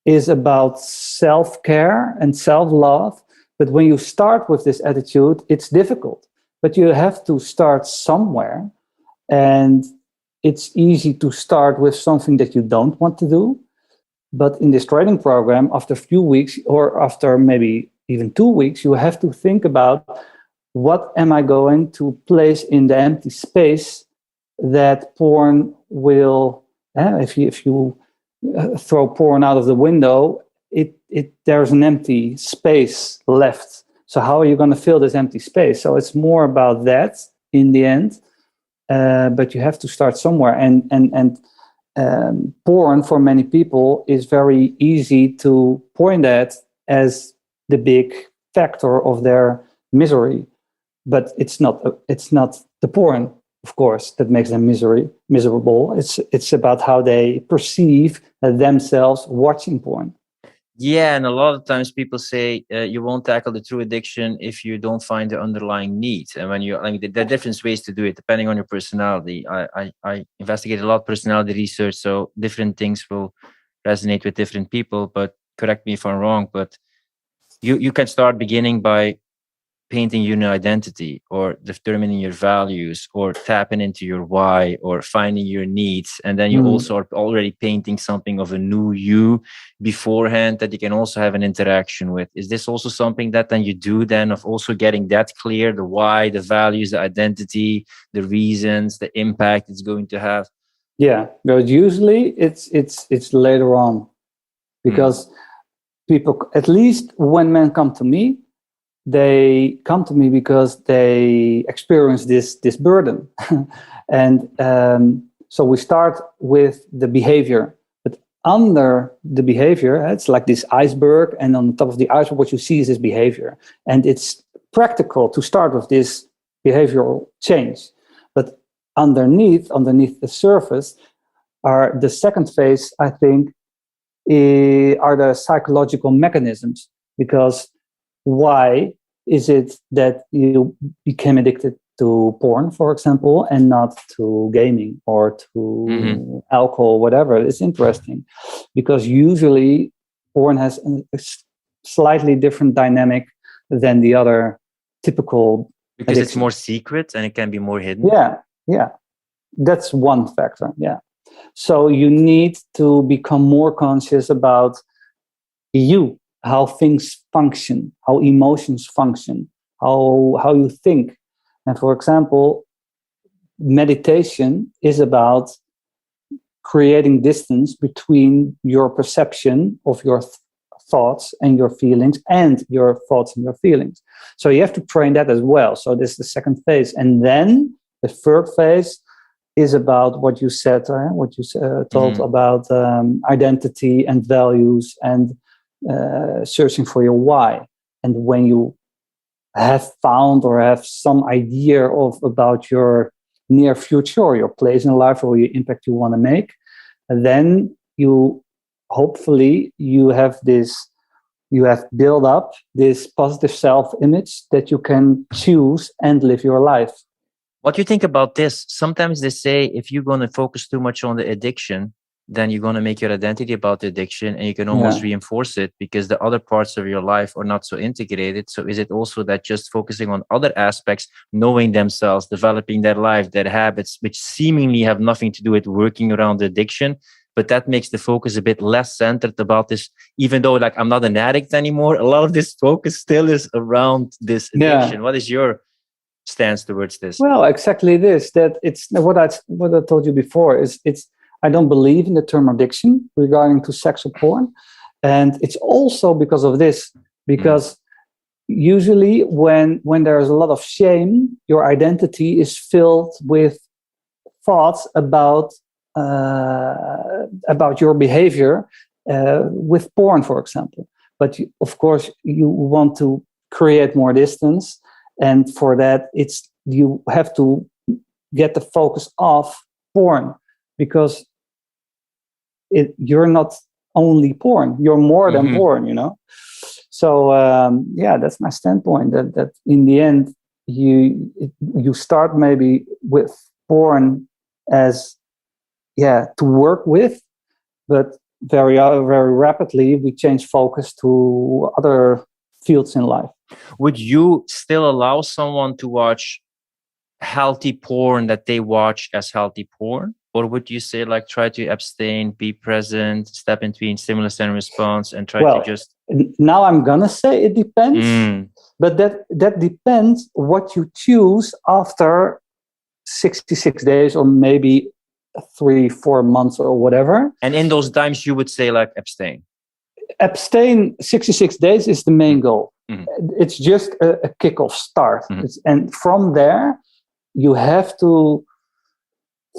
is about self-care and self-love. But when you start with this attitude, it's difficult. But you have to start somewhere. And it's easy to start with something that you don't want to do. But in this training program, after a few weeks, or after maybe even 2 weeks, you have to think about, what am I going to place in the empty space that porn will, if you throw porn out of the window, there's an empty space left. So how are you going to fill this empty space? So it's more about that in the end, but you have to start somewhere. And porn, for many people, is very easy to point at as the big factor of their misery, but it's not the porn, of course, that makes them miserable. It's about how they perceive themselves watching porn. Yeah, and a lot of times people say you won't tackle the true addiction if you don't find the underlying need. And when there are different ways to do it depending on your personality. I investigate a lot of personality research, so different things will resonate with different people. But correct me if I'm wrong, but you can start beginning by painting your new identity, or determining your values, or tapping into your why, or finding your needs. And then you also are already painting something of a new you beforehand that you can also have an interaction with. Is this also something that then you do then, of also getting that clear, the why, the values, the identity, the reasons, the impact it's going to have? Yeah, but usually it's later on, because people, at least when men come to me, they come to me because they experience this burden. And so we start with the behavior. But under the behavior, it's like this iceberg, and on the top of the iceberg, what you see is this behavior. And it's practical to start with this behavioral change. But underneath the surface, are the second phase, I think, are the psychological mechanisms. Because why is it that you became addicted to porn, for example, and not to gaming or to alcohol, whatever? It's interesting, because usually porn has a slightly different dynamic than the other typical because addiction. It's more secret and it can be more hidden. Yeah, that's one factor. Yeah, so you need to become more conscious about you, how things function, how emotions function, how you think. And for example, meditation is about creating distance between your perception of your thoughts and your feelings and your thoughts and your feelings. So you have to train that as well. So this is the second phase. And then the third phase is about what you said, told about identity and values and searching for your why. And when you have found or have some idea about your near future or your place in life or your impact you want to make, then you hopefully you have built up this positive self-image that you can choose and live your life. What do you think about this? Sometimes they say if you're going to focus too much on the addiction, then you're going to make your identity about the addiction, and you can almost reinforce it because the other parts of your life are not so integrated. So is it also that just focusing on other aspects, knowing themselves, developing their life, their habits, which seemingly have nothing to do with working around the addiction, but that makes the focus a bit less centered about this, even though like I'm not an addict anymore, a lot of this focus still is around this addiction. What is your stance towards this? Well, exactly this, that it's what I told you before is I don't believe in the term addiction regarding to sexual porn. And it's also because of this, because usually when there's a lot of shame, your identity is filled with thoughts about your behavior with porn, for example. But of course, you want to create more distance. And for that, you have to get the focus off porn, because you're not only porn, you're more than porn, So that's my standpoint. That in the end, you start maybe with porn as to work with, but very very rapidly we change focus to other fields in life. Would you still allow someone to watch healthy porn that they watch as healthy porn? Or would you say like try to abstain, be present, step in between stimulus and response, and try to just... Now I'm gonna say it depends, but that depends what you choose after 66 days or maybe 3-4 months or whatever. And in those times you would say like abstain? Abstain 66 days is the main goal. It's just a kick-off start. And from there, you have to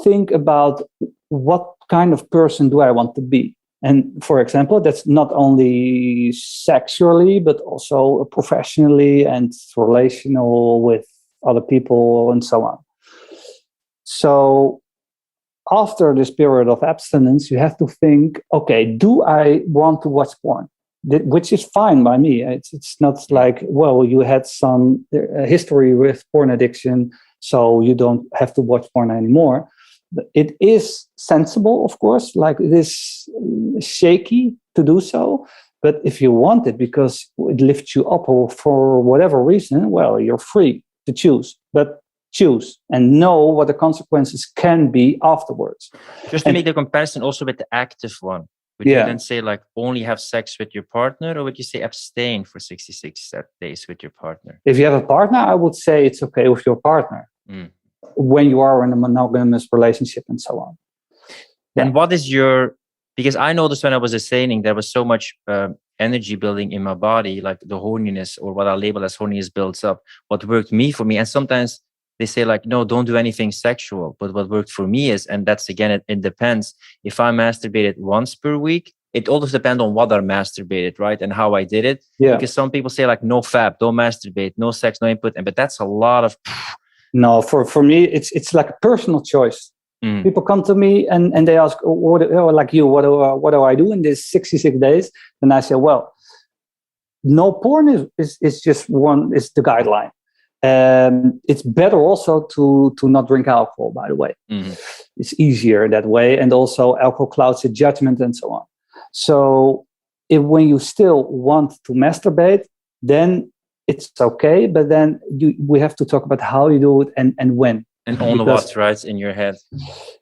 think about what kind of person do I want to be. And for example, that's not only sexually, but also professionally and relational with other people and so on. So after this period of abstinence, you have to think, okay, do I want to watch porn? Which is fine by me. It's not like, well, you had some history with porn addiction, so you don't have to watch porn anymore. But it is sensible, of course, like it is shaky to do so. But if you want it because it lifts you up or for whatever reason, well, you're free to choose. But choose and know what the consequences can be afterwards. Just to make the comparison also with the active one, would you then say like only have sex with your partner, or would you say abstain for 66 days with your partner? If you have a partner, I would say it's okay with your partner when you are in a monogamous relationship and so on. And what is because I noticed when I was ascending, there was so much energy building in my body, like the horniness, or what I label as horniness, builds up. What worked for me, and sometimes they say like, no, don't do anything sexual. But what worked for me is, and that's again, it depends. If I masturbated once per week, it always depends on what I masturbated, right? And how I did it. Yeah. Because some people say like, no fap, don't masturbate, no sex, no input. But that's a lot of... No, for me, it's like a personal choice. People come to me and they ask, what do I do in these 66 days? And I say, well, no porn is just is the guideline. It's better also to not drink alcohol, by the way. It's easier that way. And also alcohol clouds the judgment and so on. So when you still want to masturbate, then it's okay. But then we have to talk about how you do it and when. And on what, right? In your head.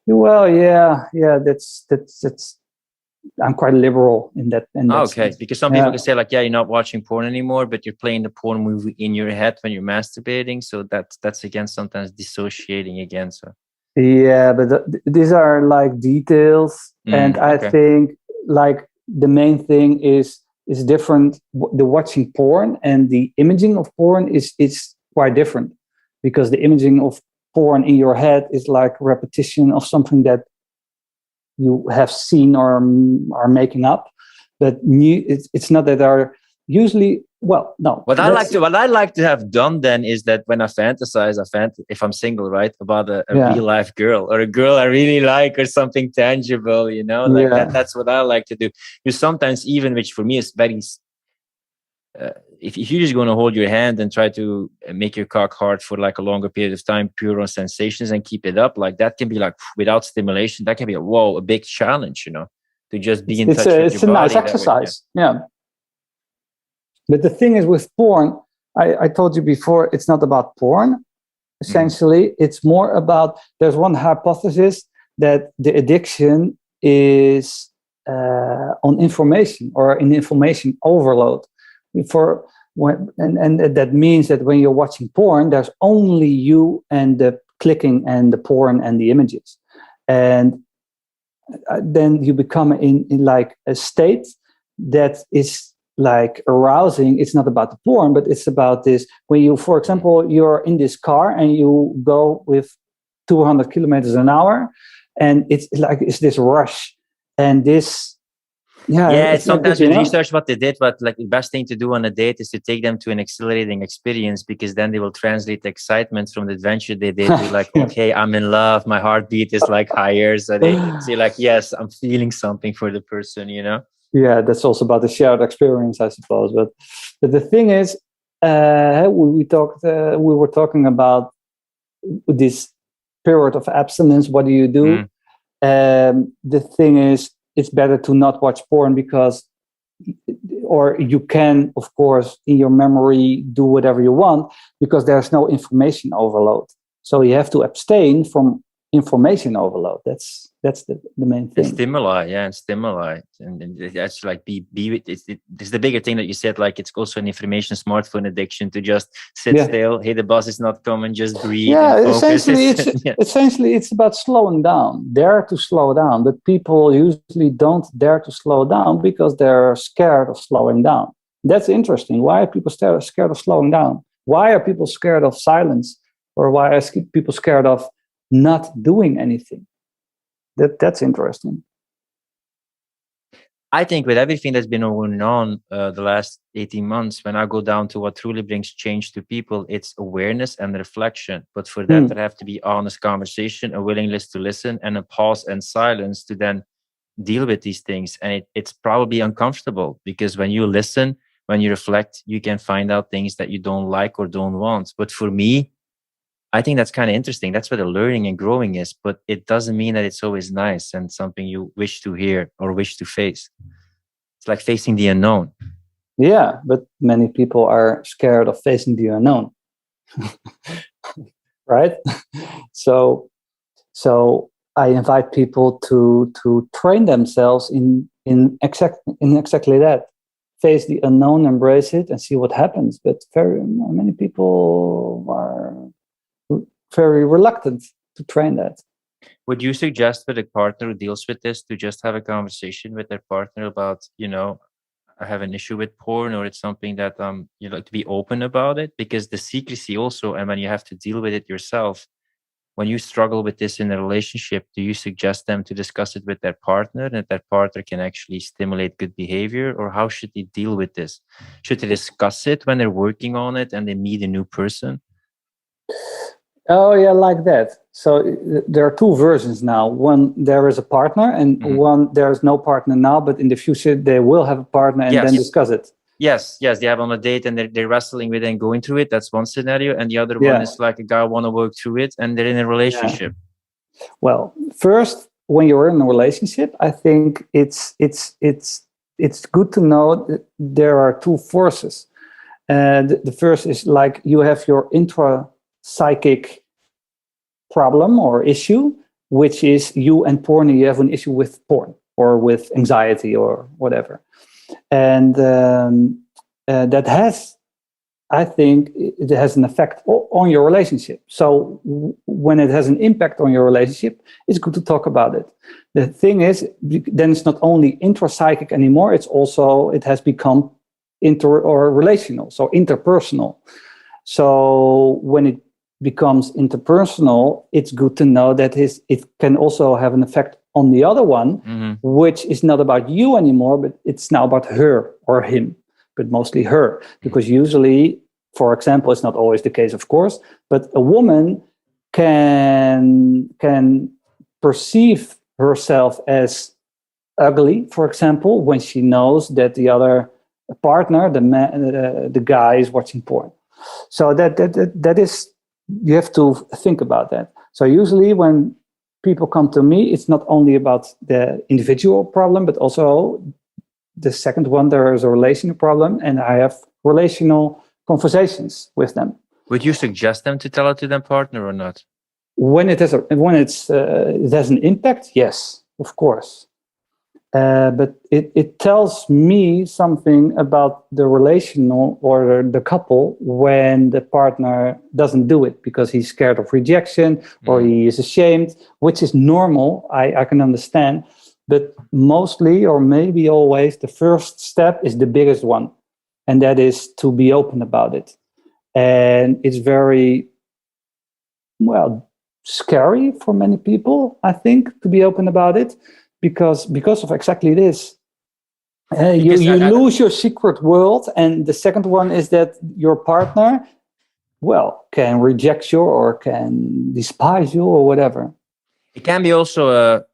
Well, yeah. That's I'm quite liberal in that. Okay, sense. Because some people can say like, yeah, you're not watching porn anymore, but you're playing the porn movie in your head when you're masturbating. So that's again sometimes dissociating again. So yeah, but these are like details, and I think like the main thing is different. The watching porn and the imaging of porn is quite different, because the imaging of porn in your head is like repetition of something that you have seen or are making up, but it's not that are usually, well, no. What I like to have done then is that when I fantasize, if I'm single, right, about a real life girl or a girl I really like or something tangible, you know, like that's what I like to do. Because sometimes even, which for me is very, if you're just going to hold your hand and try to make your cock hard for like a longer period of time, pure on sensations and keep it up, like that can be like without stimulation, that can be a big challenge, you know, to just be in touch with your body. It's a nice exercise. Yeah. But the thing is with porn, I told you before, it's not about porn. Essentially, it's more about, there's one hypothesis that the addiction is on information or in information overload. And that means that when you're watching porn, there's only you and the clicking and the porn and the images, and then you become in like a state that is like arousing. It's not about the porn, but it's about this. When you, for example, you're in this car and you go with 200 kilometers an hour, and it's like it's this rush and this. Yeah, it's sometimes with research what they did, but like the best thing to do on a date is to take them to an exhilarating experience, because then they will translate the excitement from the adventure they did to like, okay, I'm in love, my heartbeat is like higher. So they say like, yes, I'm feeling something for the person, you know? Yeah, that's also about the shared experience, I suppose. But the thing is, we were talking about this period of abstinence. What do you do? The thing is, it's better to not watch porn or you can, of course, in your memory, do whatever you want, because there's no information overload. So you have to abstain from information overload. That's the main thing. Stimuli, and stimuli, and that's like be with it. This is the bigger thing that you said. Like it's also an information smartphone addiction to just sit still. Hey, the bus is not coming. Just breathe. Yeah, essentially, it's about slowing down. Dare to slow down, but people usually don't dare to slow down because they're scared of slowing down. That's interesting. Why are people scared of slowing down? Why are people scared of silence, or why are people scared of not doing anything? That's interesting. I think with everything that's been going on the last 18 months, when I go down to what truly brings change to people, it's awareness and reflection. But for that, there have to be honest conversation, a willingness to listen, and a pause and silence to then deal with these things. And it's probably uncomfortable, because when you listen, when you reflect, you can find out things that you don't like or don't want. But for me, I think that's kind of interesting. That's where the learning and growing is, but it doesn't mean that it's always nice and something you wish to hear or wish to face. It's like facing the unknown. Yeah, but many people are scared of facing the unknown. Right? So I invite people to train themselves in exactly that. Face the unknown, embrace it, and see what happens. But very many people are very reluctant to train that. Would you suggest with a partner who deals with this to just have a conversation with their partner about, you know, I have an issue with porn, or it's something that you like to be open about it? Because the secrecy also, and when you have to deal with it yourself, when you struggle with this in a relationship, do you suggest them to discuss it with their partner, and that their partner can actually stimulate good behavior? Or how should they deal with this? Should they discuss it when they're working on it and they meet a new person? Oh, yeah, like that. So there are two versions now. One, there is a partner, and one, there is no partner now, but in the future they will have a partner and then discuss it. Yes, they have on a date and they're wrestling with it and going through it. That's one scenario. And the other one is like a guy want to work through it and they're in a relationship. Yeah. Well, first, when you're in a relationship, I think it's good to know that there are two forces. The first is like you have your intra-psychic problem or issue, which is you and porn, and you have an issue with porn. or with anxiety or whatever. And that has, I think, it has an effect on your relationship. So when it has an impact on your relationship, it's good to talk about it. The thing is, then it's not only intrapsychic anymore, it has become relational, so interpersonal. So when it becomes interpersonal, it's good to know that it can also have an effect on the other one, which is not about you anymore, but it's now about her or him, but mostly her. Because usually, for example, it's not always the case, of course, but a woman can perceive herself as ugly, for example, when she knows that the other partner, the guy, is watching porn. So that is, you have to think about that. So usually when people come to me, it's not only about the individual problem, but also the second one, there is a relational problem, and I have relational conversations with them. Would you suggest them to tell it to their partner or not? When it has an impact, yes, of course. But it tells me something about the relational or the couple when the partner doesn't do it because he's scared of rejection or he is ashamed, which is normal. I can understand. But mostly, or maybe always, the first step is the biggest one. And that is to be open about it. And it's very, scary for many people, I think, to be open about it. Because of exactly this. You lose your secret world. And the second one is that your partner, can reject you or can despise you or whatever. It can be also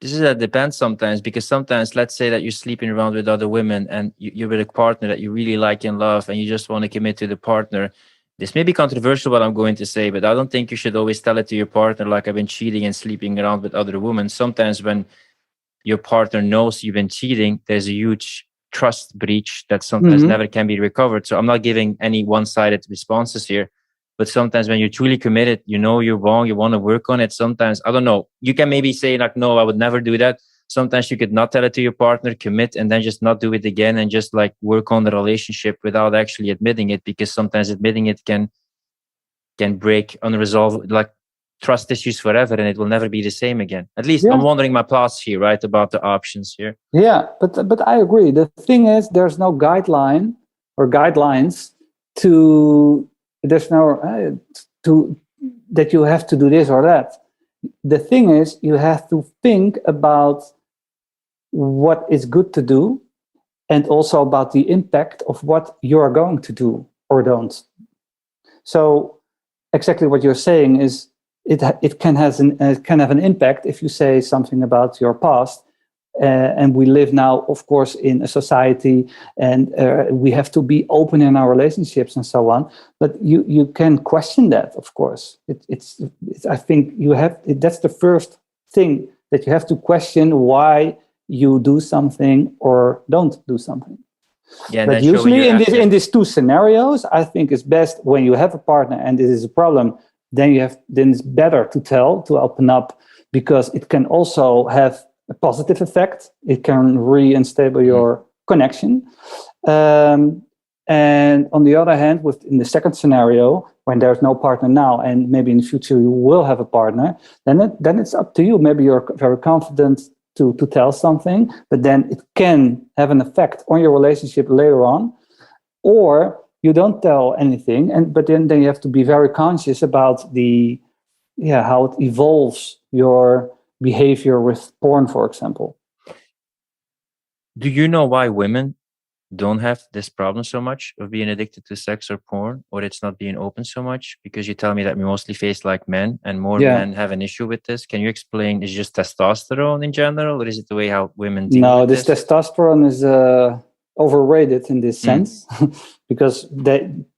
it depends sometimes, because sometimes, let's say that you're sleeping around with other women and you're with a partner that you really like and love, and you just want to commit to the partner. This may be controversial, what I'm going to say, but I don't think you should always tell it to your partner, like, I've been cheating and sleeping around with other women. Sometimes when your partner knows you've been cheating, there's a huge trust breach that sometimes never can be recovered. So I'm not giving any one-sided responses here, but sometimes when you're truly committed, you know you're wrong, you want to work on it. Sometimes, I don't know, you can maybe say like, no, I would never do that. Sometimes you could not tell it to your partner, commit, and then just not do it again and just like work on the relationship without actually admitting it, because sometimes admitting it can break unresolved, like, trust issues forever, and it will never be the same again. At least I'm wondering my thoughts here, right, about the options here. Yeah, but I agree. The thing is, there's no guideline or guidelines that you have to do this or that. The thing is, you have to think about what is good to do, and also about the impact of what you are going to do or don't. So exactly what you're saying is it can have an impact if you say something about your past. And we live now, of course, in a society, and we have to be open in our relationships and so on. But you can question that, of course. It's I think that's the first thing, that you have to question why you do something or don't do something. Yeah, but usually in these two scenarios, I think it's best when you have a partner and it is a problem, then it's better to open up, because it can also have a positive effect. It can re-unstable your connection. And on the other hand, in the second scenario, when there's no partner now, and maybe in the future you will have a partner, then it's up to you. Maybe you're very confident to tell something, but then it can have an effect on your relationship later on. Or you don't tell anything, but then you have to be very conscious about how it evolves your behavior with porn, for example. Do you know why women don't have this problem so much of being addicted to sex or porn, or it's not being open so much? Because you tell me that we mostly face like men, and more men have an issue with this. Can you explain, is it just testosterone in general, or is it the way how women deal with this? No, this testosterone is overrated in this sense, because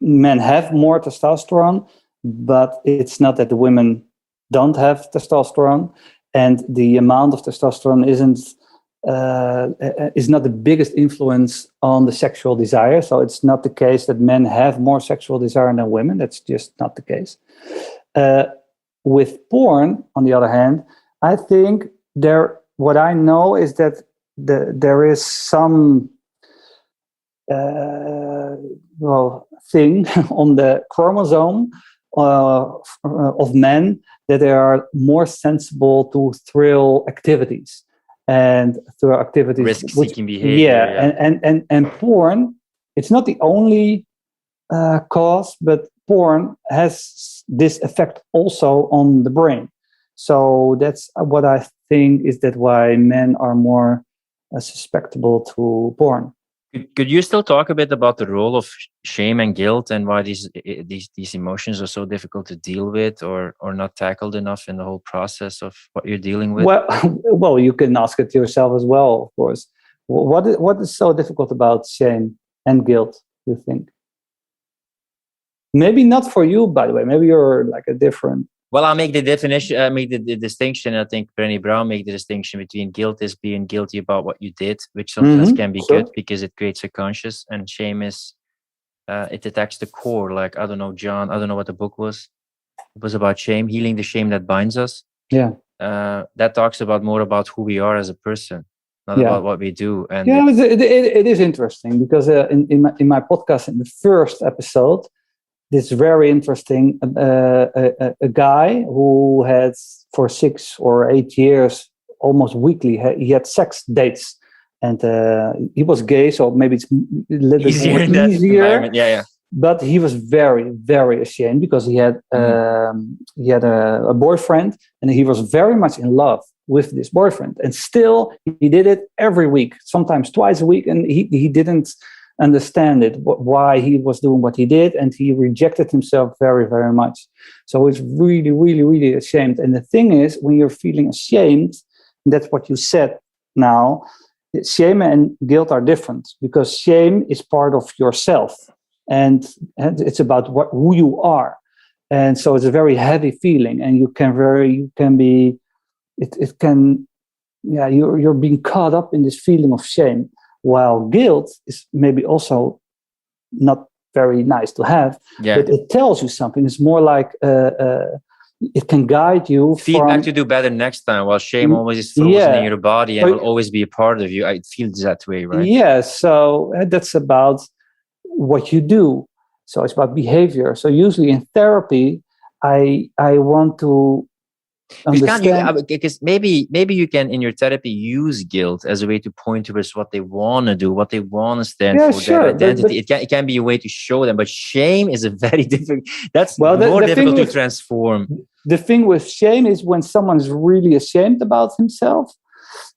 men have more testosterone, but it's not that the women don't have testosterone, and the amount of testosterone is not the biggest influence on the sexual desire. So it's not the case that men have more sexual desire than women. That's just not the case. With porn, on the other hand, I think there what I know is that there is some thing on the chromosome of men that they are more sensible to thrill activities and thrill activities, risk-seeking behavior. And porn. It's not the only cause, but porn has this effect also on the brain. So that's what I think is that why men are more susceptible to porn. Could you still talk a bit about the role of shame and guilt and why these emotions are so difficult to deal with or not tackled enough in the whole process of what you're dealing with? Well, you can ask it yourself as well, of course. What is so difficult about shame and guilt, you think? Maybe not for you, by the way. Maybe you're like a different... Well, I'll make the definition, make the distinction. I think Brené Brown made the distinction between guilt is being guilty about what you did, which sometimes can be good because it creates a conscious, and shame is, it attacks the core. Like, I don't know, John, I don't know what the book was. It was about shame, healing the shame that binds us. Yeah. That talks more about who we are as a person, not about what we do. And it is interesting because in my podcast, in the first episode, this very interesting a guy who had for 6 or 8 years, almost weekly, he had sex dates, and he was gay, so maybe it's a little bit easier. Yeah. But he was very, very ashamed because he had a boyfriend, and he was very much in love with this boyfriend, and still he did it every week, sometimes twice a week, and he didn't understand it, why he was doing what he did, and he rejected himself very, very much. So he's really, really, really ashamed. And the thing is, when you're feeling ashamed, and that's what you said now, shame and guilt are different, because shame is part of yourself, and it's about who you are. And so it's a very heavy feeling, and you're being caught up in this feeling of shame. While guilt is maybe also not very nice to have, but it tells you something. It's more like it can guide you. Feedback to do better next time, while shame always is frozen in your body and will always be a part of you. It feels that way, right? Yeah, so that's about what you do. So it's about behavior. So usually in therapy, I want to understand. Because maybe you can in your therapy use guilt as a way to point towards what they want to do, what they want to stand for, their identity. It can be a way to show them, but shame is a very different. That's more difficult to transform. The thing with shame is when someone is really ashamed about himself,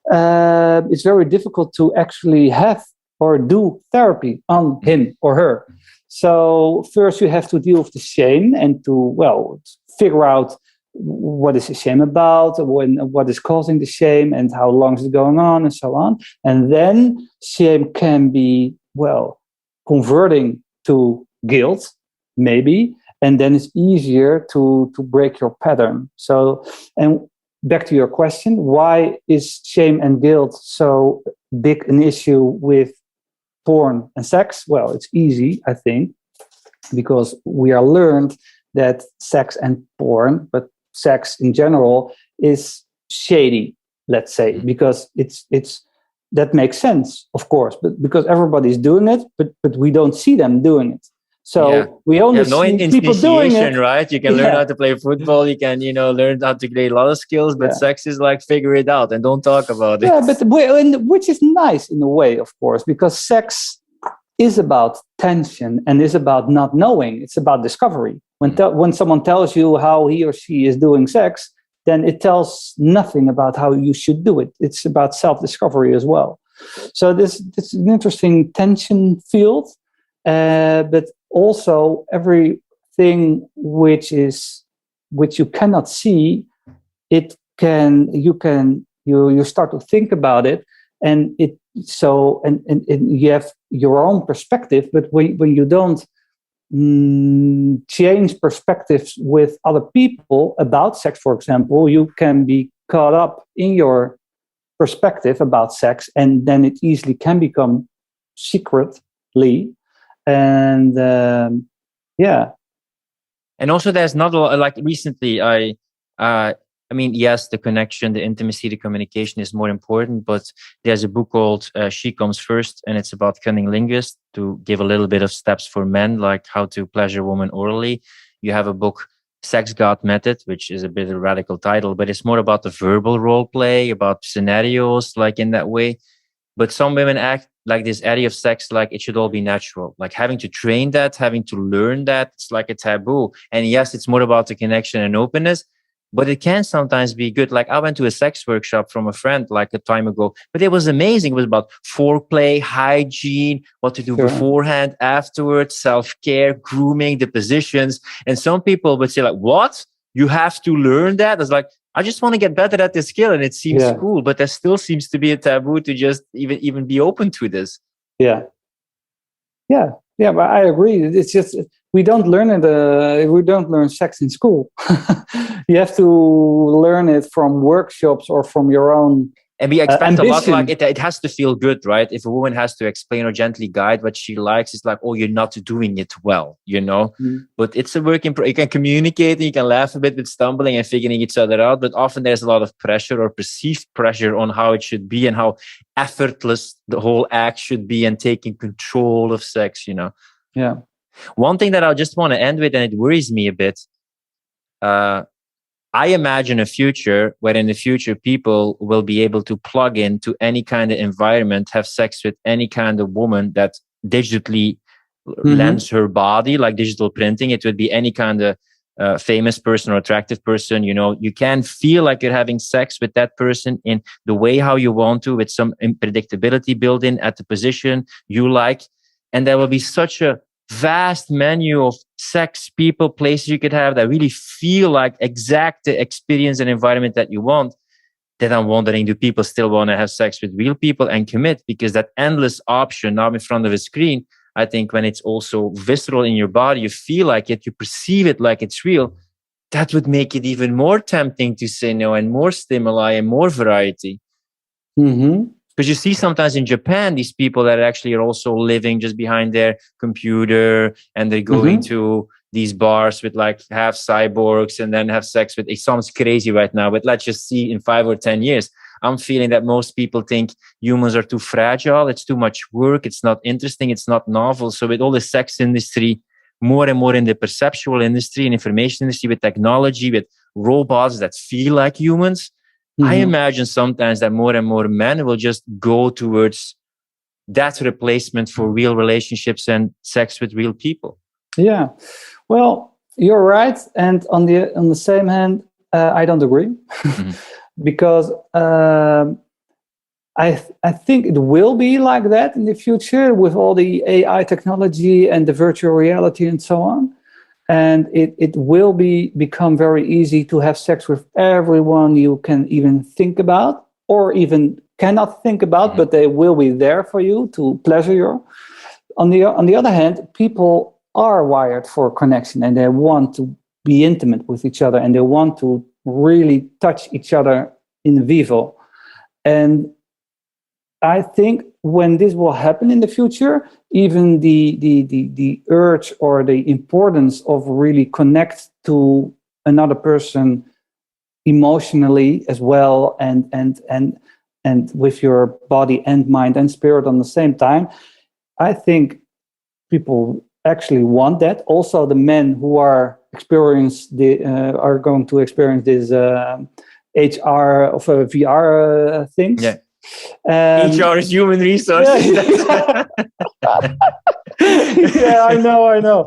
it's very difficult to actually have or do therapy on him or her. So first you have to deal with the shame and to figure out what is the shame about, what is causing the shame, and how long is it going on, and so on. And then shame can be, converting to guilt, maybe, and then it's easier to break your pattern. So, and back to your question, why is shame and guilt so big an issue with porn and sex? Well, it's easy, I think, because we are learned that sex and porn, but sex in general, is shady, let's say, because it's that makes sense, of course, but because everybody's doing it, but we don't see them doing it. So we only see people doing it, right? You can learn how to play football, you can learn how to create a lot of skills, but sex is like figure it out and don't talk about it. Yeah, but which is nice in a way, of course, because sex is about tension and is about not knowing. It's about discovery. When someone tells you how he or she is doing sex, then it tells nothing about how you should do it. It's about self-discovery as well. So this is an interesting tension field, but also everything which you cannot see, you start to think about it, and you have your own perspective, but when you don't change perspectives with other people about sex, for example, you can be caught up in your perspective about sex, and then it easily can become secretly. And and also there's not a lot, like recently I I mean, yes, the connection, the intimacy, the communication is more important, but there's a book called She Comes First, and it's about cunnilingus, to give a little bit of steps for men, like how to pleasure women orally. You have a book, Sex God Method, which is a bit of a radical title, but it's more about the verbal role play, about scenarios, like in that way. But some women act like this area of sex, like it should all be natural, like having to train that, having to learn that, it's like a taboo. And yes, it's more about the connection and openness, but it can sometimes be good. Like I went to a sex workshop from a friend like a time ago, but it was amazing. It was about foreplay, hygiene, what to do beforehand, afterwards, self-care, grooming, the positions. And some people would say like, what? You have to learn that? It's like, I just want to get better at this skill, and it seems cool, but there still seems to be a taboo to just even be open to this. Yeah. But I agree. It's just we don't learn it. We don't learn sex in school. You have to learn it from workshops or from your own. And we expect a lot, like it has to feel good, right? If a woman has to explain or gently guide what she likes, it's like, oh, you're not doing it well, you know? But it's a work in progress. You can communicate and you can laugh a bit with stumbling and figuring each other out. But often there's a lot of pressure or perceived pressure on how it should be and how effortless the whole act should be and taking control of sex, you know? Yeah. One thing that I just want to end with, and it worries me a bit, I imagine a future where in the future people will be able to plug into any kind of environment, have sex with any kind of woman that digitally lends her body, like digital printing. It would be any kind of famous person or attractive person. You know, you can feel like you're having sex with that person in the way how you want to, with some unpredictability built in at the position you like. And there will be such a vast menu of sex, people, places you could have that really feel like exact the experience and environment that you want. Then I'm wondering, do people still want to have sex with real people and commit? Because that endless option now in front of a screen, I think when it's also visceral in your body, you feel like it, you perceive it like it's real, that would make it even more tempting to say no, and more stimuli and more variety. Because you see sometimes in Japan, these people that actually are also living just behind their computer, and they're going to these bars with like half cyborgs and then have sex with, it sounds crazy right now, but let's just see in 5 or 10 years. I'm feeling that most people think humans are too fragile. It's too much work. It's not interesting. It's not novel. So with all the sex industry, more and more in the perceptual industry and information industry, with technology, with robots that feel like humans, I imagine sometimes that more and more men will just go towards that replacement for real relationships and sex with real people. Yeah, well, you're right, and on the same hand, I don't agree, because I think it will be like that in the future with all the AI technology and the virtual reality and so on. And it will become very easy to have sex with everyone you can even think about, or even cannot think about, but they will be there for you to pleasure you. On the other hand, people are wired for connection, and they want to be intimate with each other, and they want to really touch each other in vivo. And I think when this will happen in the future, even the urge or the importance of really connect to another person emotionally as well, and with your body and mind and spirit on the same time, I think people actually want that. Also, the men who are are going to experience this HR of VR things. Yeah. HR is human resources. Yeah, I know.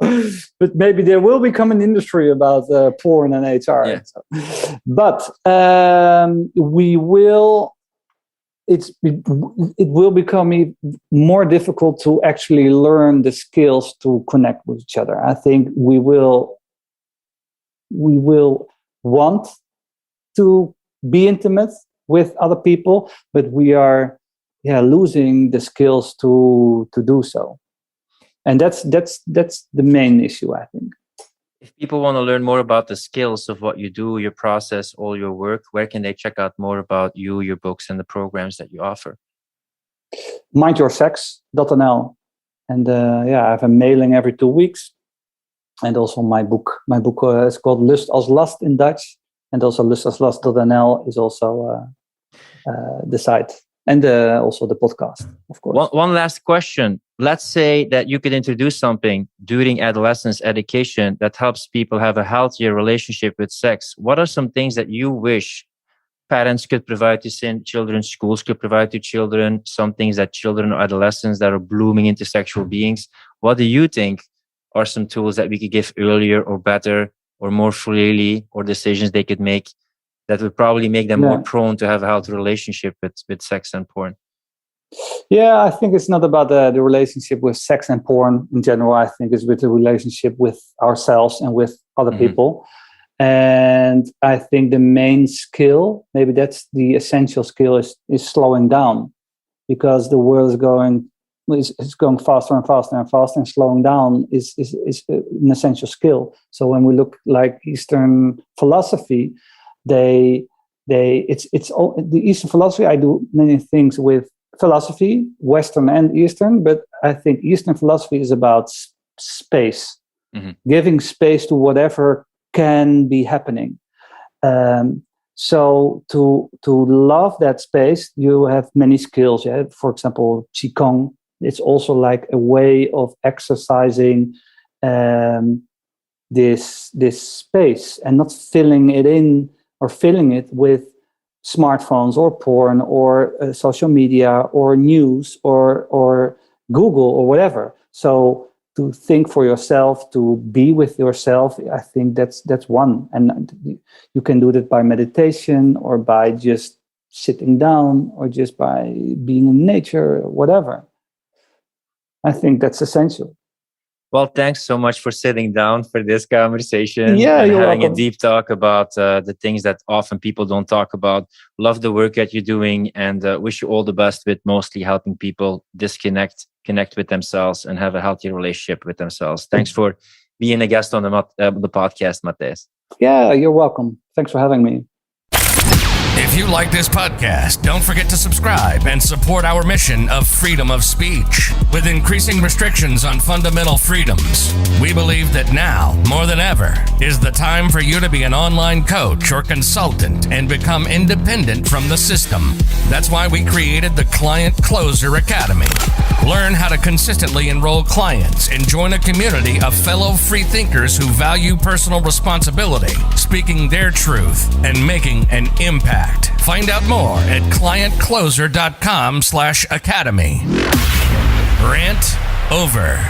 But maybe there will become an industry about porn and HR. Yeah. But it will become more difficult to actually learn the skills to connect with each other. I think we will want to be intimate with other people, but we are losing the skills to do so. And that's the main issue, I think. If people want to learn more about the skills of what you do, your process, all your work, where can they check out more about you, your books, and the programs that you offer? mindyoursex.nl. And I have a mailing every 2 weeks. And also my book is called Lust als Last in Dutch. And also lustless.nl is also the site, and also the podcast, of course. One last question. Let's say that you could introduce something during adolescence education that helps people have a healthier relationship with sex. What are some things that you wish parents could provide to children, schools could provide to children, some things that children or adolescents that are blooming into sexual beings? What do you think are some tools that we could give earlier or better or more freely, or decisions they could make that would probably make them more prone to have a healthy relationship with sex and porn? Yeah, I think it's not about the relationship with sex and porn in general. I think it's with the relationship with ourselves and with other people. And I think the main skill, maybe that's the essential skill, is slowing down, because the world is going faster and faster and faster, and slowing down is an essential skill. So when we look like Eastern philosophy, the Eastern philosophy, I do many things with philosophy, Western and Eastern, but I think Eastern philosophy is about space, giving space to whatever can be happening. So to love that space, you have many skills. Yeah? For example, Qigong, it's also like a way of exercising this space and not filling it in or filling it with smartphones or porn or social media or news or Google or whatever. So to think for yourself, to be with yourself, I think that's one. And you can do that by meditation or by just sitting down or just by being in nature, whatever. I think that's essential. Well, thanks so much for sitting down for this conversation. Yeah, and you're having welcome. a deep talk about the things that often people don't talk about. Love the work that you're doing, and wish you all the best with mostly helping people connect with themselves and have a healthy relationship with themselves. Thanks for being a guest on the podcast, 𝗦𝗨𝗕𝗦𝗖𝗥𝗕𝗓. Yeah, you're welcome. Thanks for having me. If you like this podcast, don't forget to subscribe and support our mission of freedom of speech. With increasing restrictions on fundamental freedoms, we believe that now, more than ever, is the time for you to be an online coach or consultant and become independent from the system. That's why we created the Client Closer Academy. Learn how to consistently enroll clients and join a community of fellow free thinkers who value personal responsibility, speaking their truth, and making an impact. Find out more at clientcloser.com/academy. Rant over.